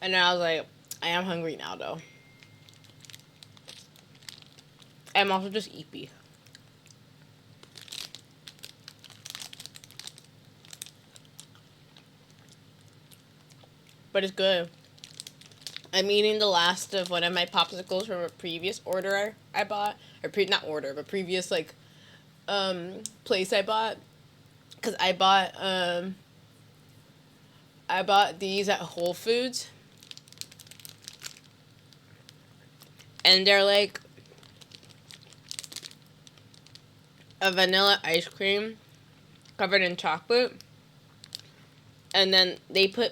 And then I was like, I am hungry now though. I'm also just eepy. But it's good. I'm eating the last of one of my popsicles from a previous order I bought. Or not order, but previous like place I bought. Cause I bought these at Whole Foods. And they're like a vanilla ice cream covered in chocolate. And then they put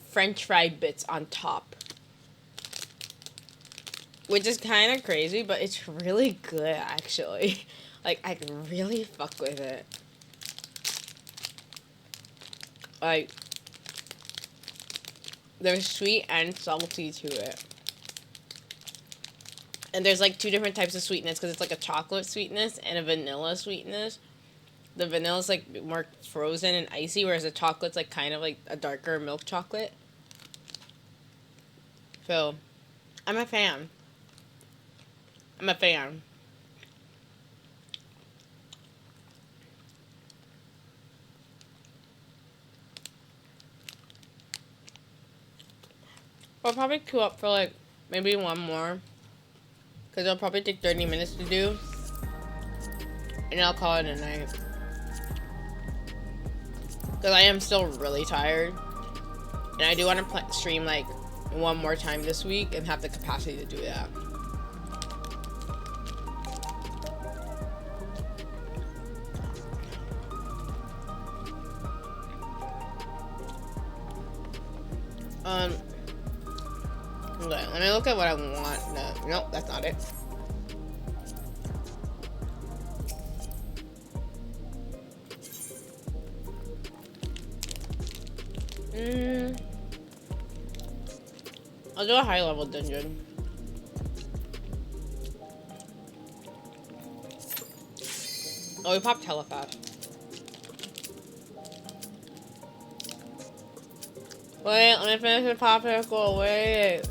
French fried bits on top. Which is kind of crazy, but it's really good actually. Like, I can really fuck with it. Like, there's sweet and salty to it. And there's like two different types of sweetness because it's like a chocolate sweetness and a vanilla sweetness. The vanilla's like more frozen and icy, whereas the chocolate's like kind of like a darker milk chocolate. So, I'm a fan. I'm a fan. I'll probably queue up for like maybe one more. Because it'll probably take 30 minutes to do. And I'll call it a night. Because I am still really tired. And I do want to stream like one more time this week and have the capacity to do that. Okay, let me look at what I want. No, nope, that's not it. I'll do a high level dungeon. Oh, we popped hella fast. Wait, let me finish the popsicle. Wait.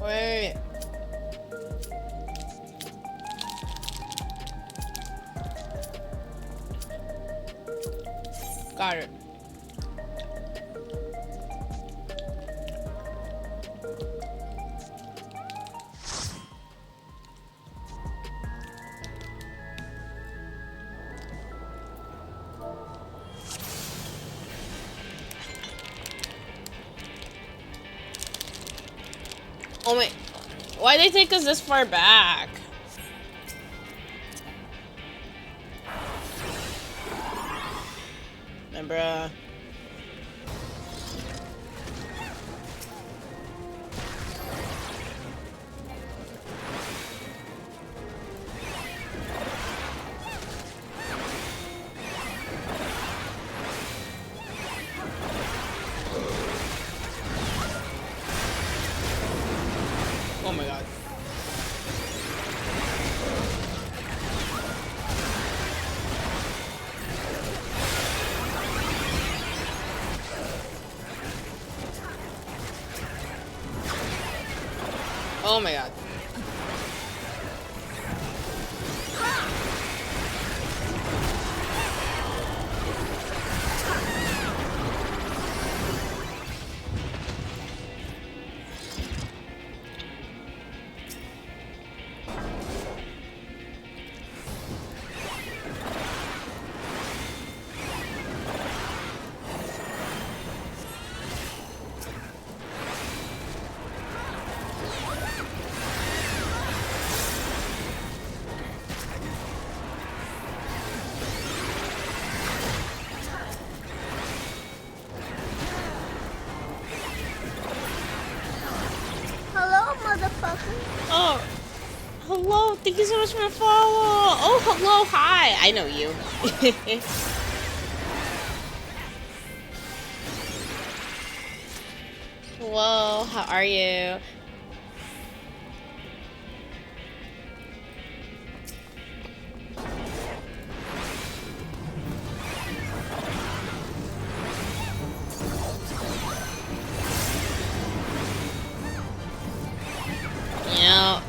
Wait. Got it. Oh my, why'd they take us this far back? Man, bruh. Oh my god. Oh my god. Oh, thank you so much for the follow. Oh, hello, hi. I know you. Whoa, how are you? You know,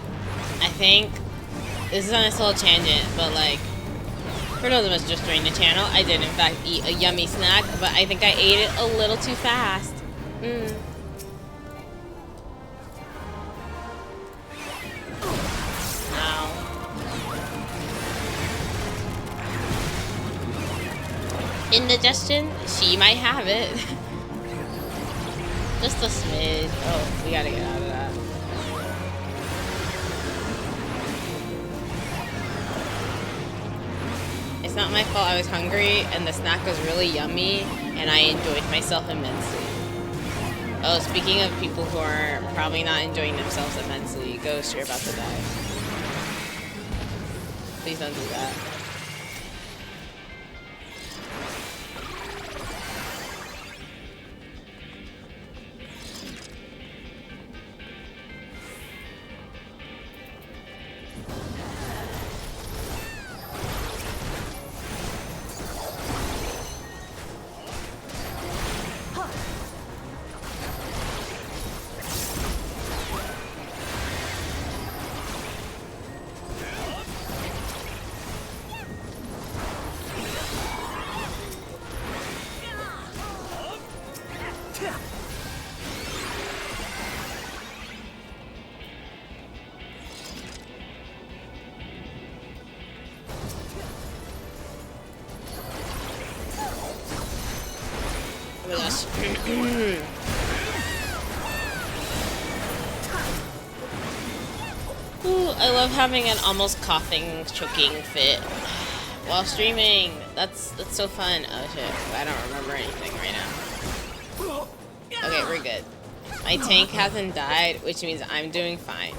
I think this is on a little tangent, but like, for those of us just joining the channel, I did in fact eat a yummy snack, but I think I ate it a little too fast. Ow. Indigestion? She might have it. Just a smidge. Oh, we gotta get out of that. It's not my fault. I was hungry and the snack was really yummy and I enjoyed myself immensely. Oh, speaking of people who are probably not enjoying themselves immensely, Ghost, you're about to die. Please don't do that. Oh my gosh. Ooh, I love having an almost coughing, choking fit while streaming. That's so fun. Oh shit, I don't remember anything right now. Okay, we're good. My tank hasn't died, which means I'm doing fine.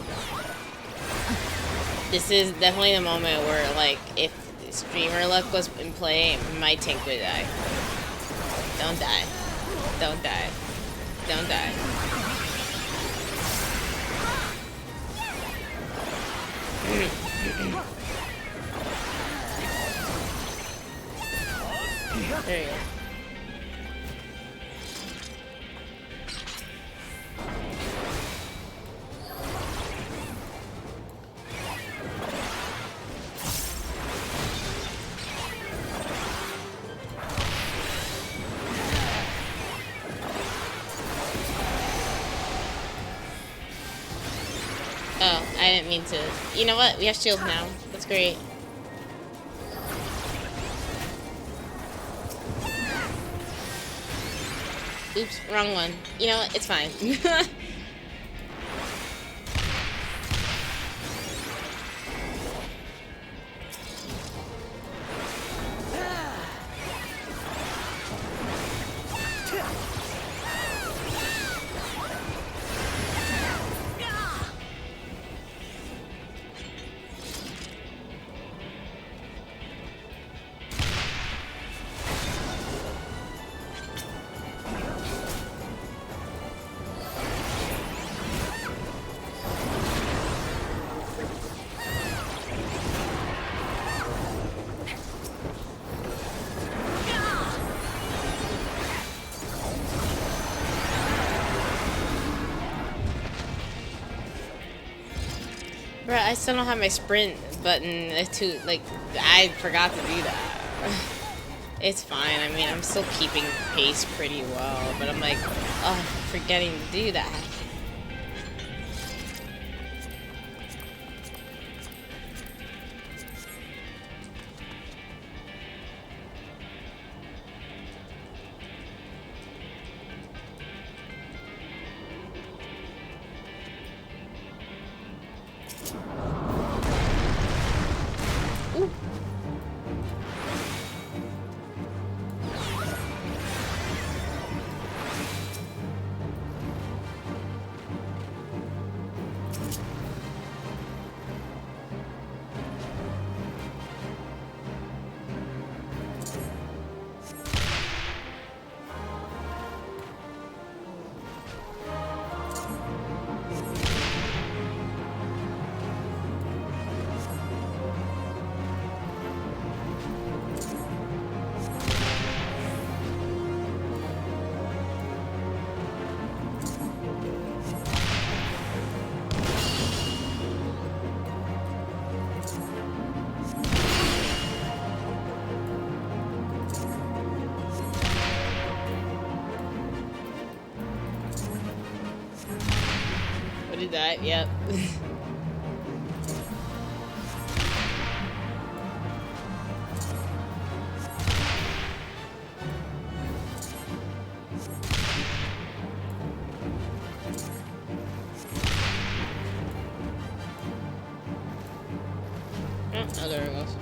This is definitely the moment where, like, if streamer luck was in play, my tank would die. Don't die. Don't die. Don't die. There you go. Oh, I didn't mean to. You know what? We have shields now. That's great. Oops, wrong one. You know what? It's fine. Bruh, I still don't have my sprint button I forgot to do that. It's fine. I mean, I'm still keeping pace pretty well, but I'm like, oh, forgetting to do that. Ooh. What did that? Yep. Oh, there it goes.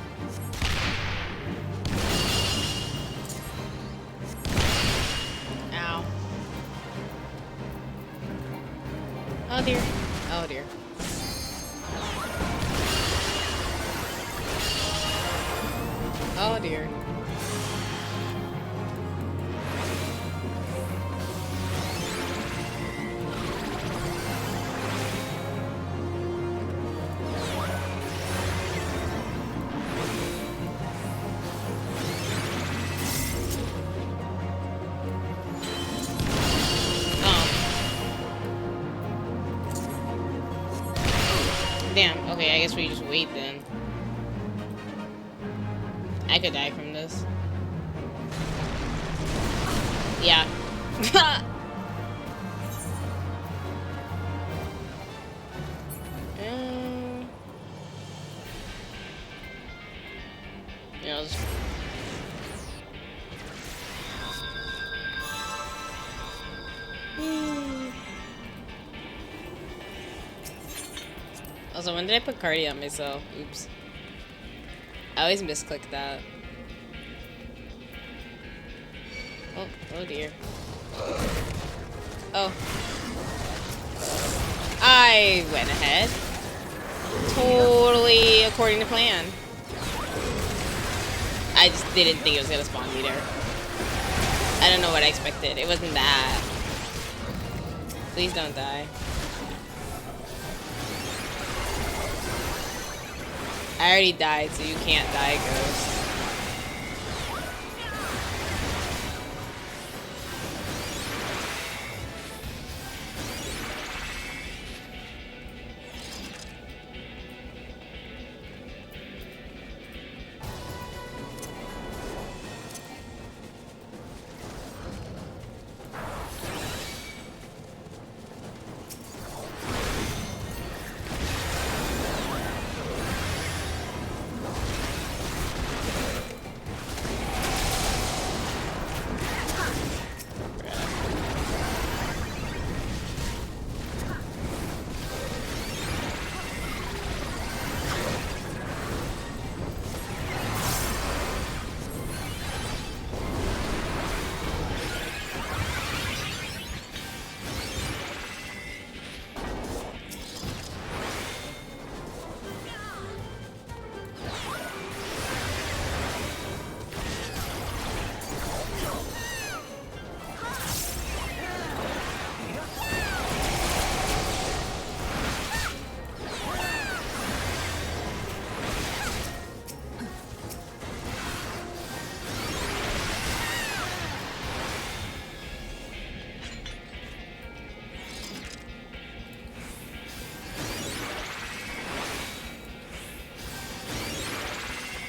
Ow. Oh dear. Oh dear. Oh dear. Damn, okay, I guess we just wait then. I could die from this. Yeah. Yeah, let's... Also, when did I put cardio on myself? Oops. I always misclick that. Oh, oh dear. Oh. I went ahead. Totally according to plan. I just didn't think it was gonna spawn me there. I don't know what I expected. It wasn't that. Please don't die. I already died, so you can't die, Ghost.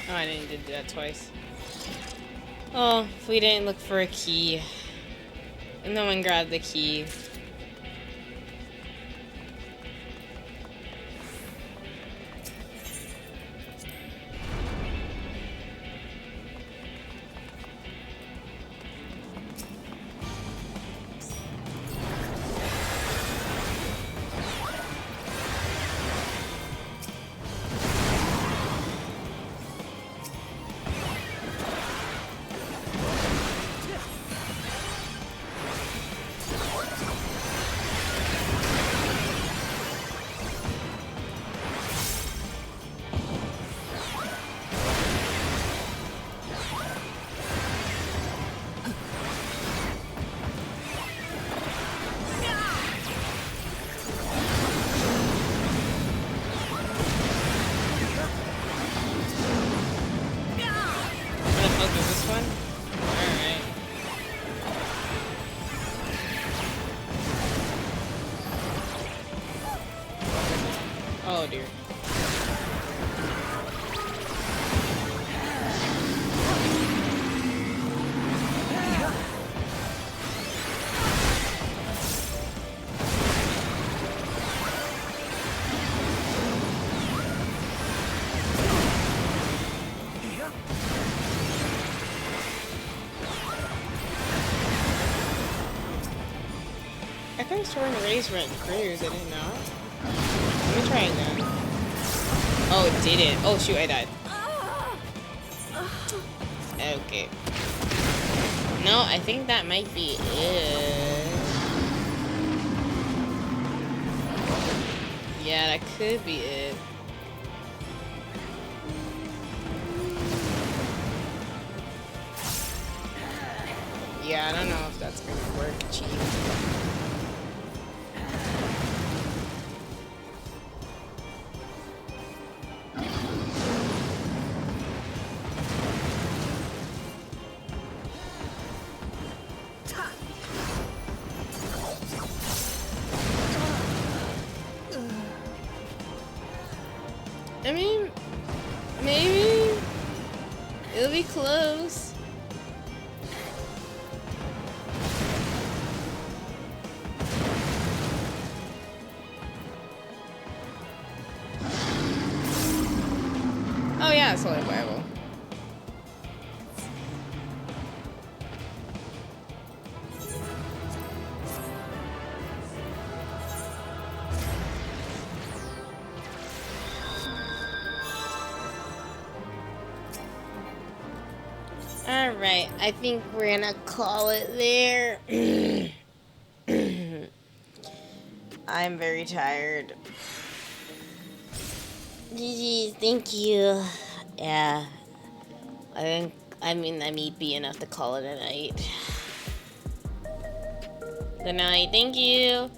Oh, I didn't do that twice. Oh, if we didn't look for a key. And no one grabbed the key. storing erase rent cruise, did it not? Let me try again. Oh, it didn't. Oh shoot, I died. Okay. No, I think that might be it. Yeah, that could be it. Yeah, I don't know if that's gonna work, Chief. I mean, maybe it'll be close. Oh yeah, it's totally viable. Alright, I think we're gonna call it there. I'm very tired. GG, thank you. Yeah, I mean, that may be enough to call it a night. Good night, thank you.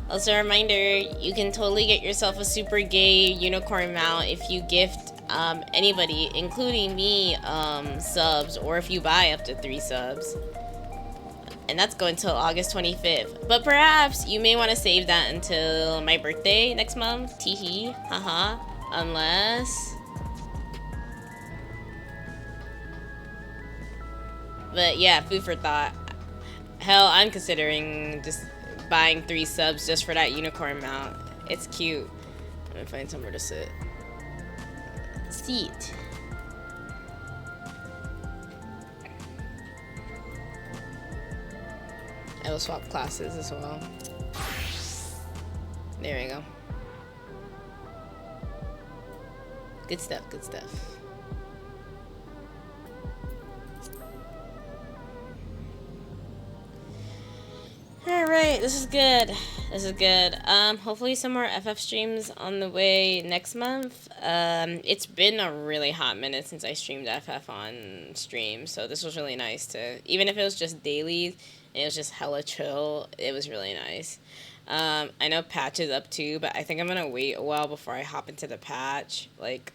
Also, a reminder, you can totally get yourself a super gay unicorn mount if you gift anybody, including me, subs, or if you buy up to 3 subs. And that's going until August 25th. But perhaps you may want to save that until my birthday next month. Teehee. Haha. Unless... But yeah, food for thought. Hell, I'm considering just buying 3 subs just for that unicorn mount. It's cute. I'm gonna find somewhere to sit. Seat. I will swap classes as well. There we go. Good stuff, good stuff. Alright, this is good. This is good. Hopefully some more FF streams on the way next month. It's been a really hot minute since I streamed FF on stream, so this was really nice to, even if it was just daily, and it was just hella chill, it was really nice. I know patch is up too, but I think I'm gonna wait a while before I hop into the patch, like,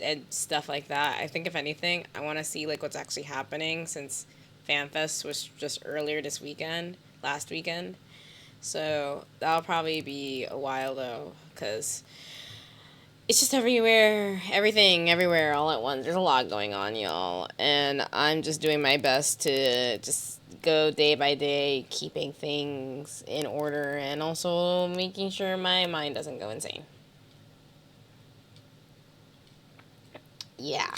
and stuff like that. I think if anything, I want to see like what's actually happening since FanFest was just earlier this weekend, last weekend. So that'll probably be a while though, because it's just everywhere, everything, everywhere, all at once. There's a lot going on, y'all. And I'm just doing my best to just go day by day, keeping things in order, and also making sure my mind doesn't go insane. Yeah.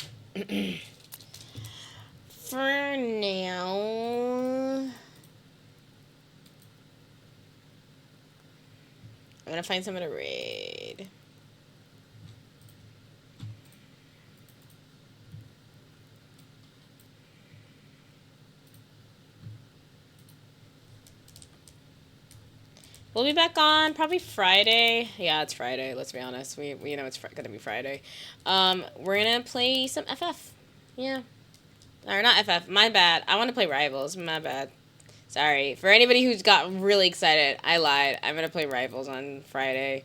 For now, I'm gonna find someone to raid. We'll be back on probably Friday. Yeah, it's Friday. Let's be honest. We know it's gonna be Friday. We're gonna play some FF. Yeah, or not FF. My bad. I want to play Rivals. My bad. Sorry for anybody who's got really excited. I lied. I'm gonna play Rivals on Friday.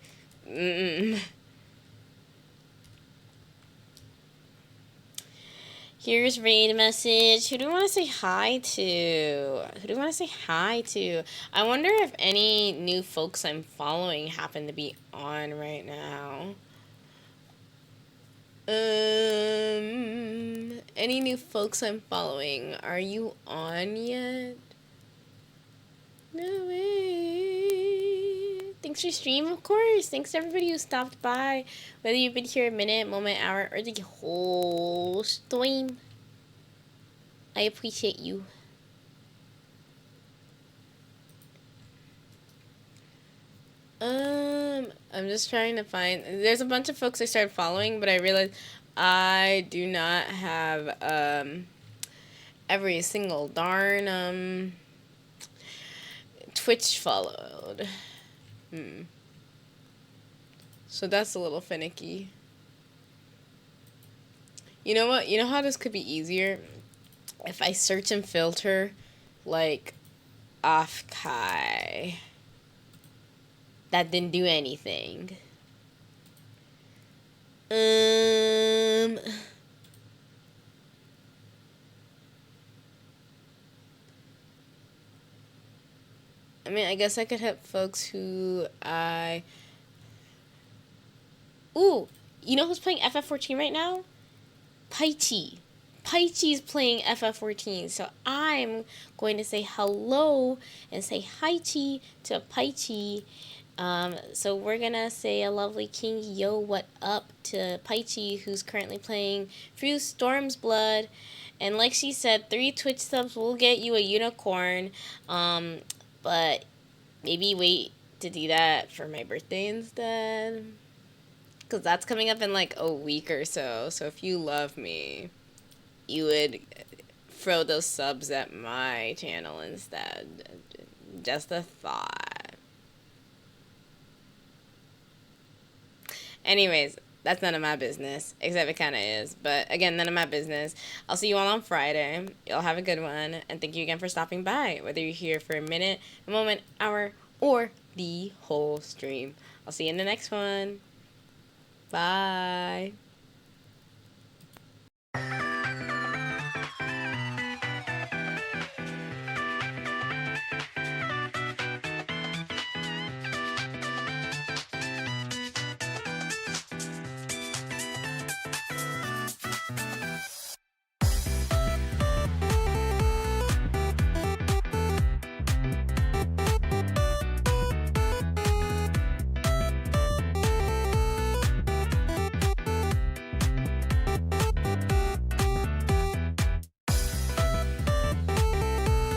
Here's raid message. Who do we want to say hi to? Who do we want to say hi to? I wonder if any new folks I'm following happen to be on right now. Any new folks I'm following? Are you on yet? No way. Thanks for stream, of course. Thanks to everybody who stopped by. Whether you've been here a minute, moment, hour, or the whole stream. I appreciate you. I'm just trying to find. There's a bunch of folks I started following, but I realized I do not have every single darn Twitch followed. So that's a little finicky. You know what? You know how this could be easier? If I search and filter, like, Offkai. That didn't do anything. I mean, I guess I could help folks who I... Ooh, you know who's playing FF14 right now? Paichi. Paichi's playing FF14, so I'm going to say hello and say hi-chi to Paichi. So we're gonna say a lovely king yo what up to Paichi, who's currently playing through Storm's Blood. And like she said, 3 Twitch subs will get you a unicorn. But maybe wait to do that for my birthday instead. Because that's coming up in like a week or so. So if you love me, you would throw those subs at my channel instead. Just a thought. Anyways, that's none of my business. Except it kind of is. But again, none of my business. I'll see you all on Friday. Y'all have a good one. And thank you again for stopping by. Whether you're here for a minute, a moment, hour, or the whole stream. I'll see you in the next one. Bye.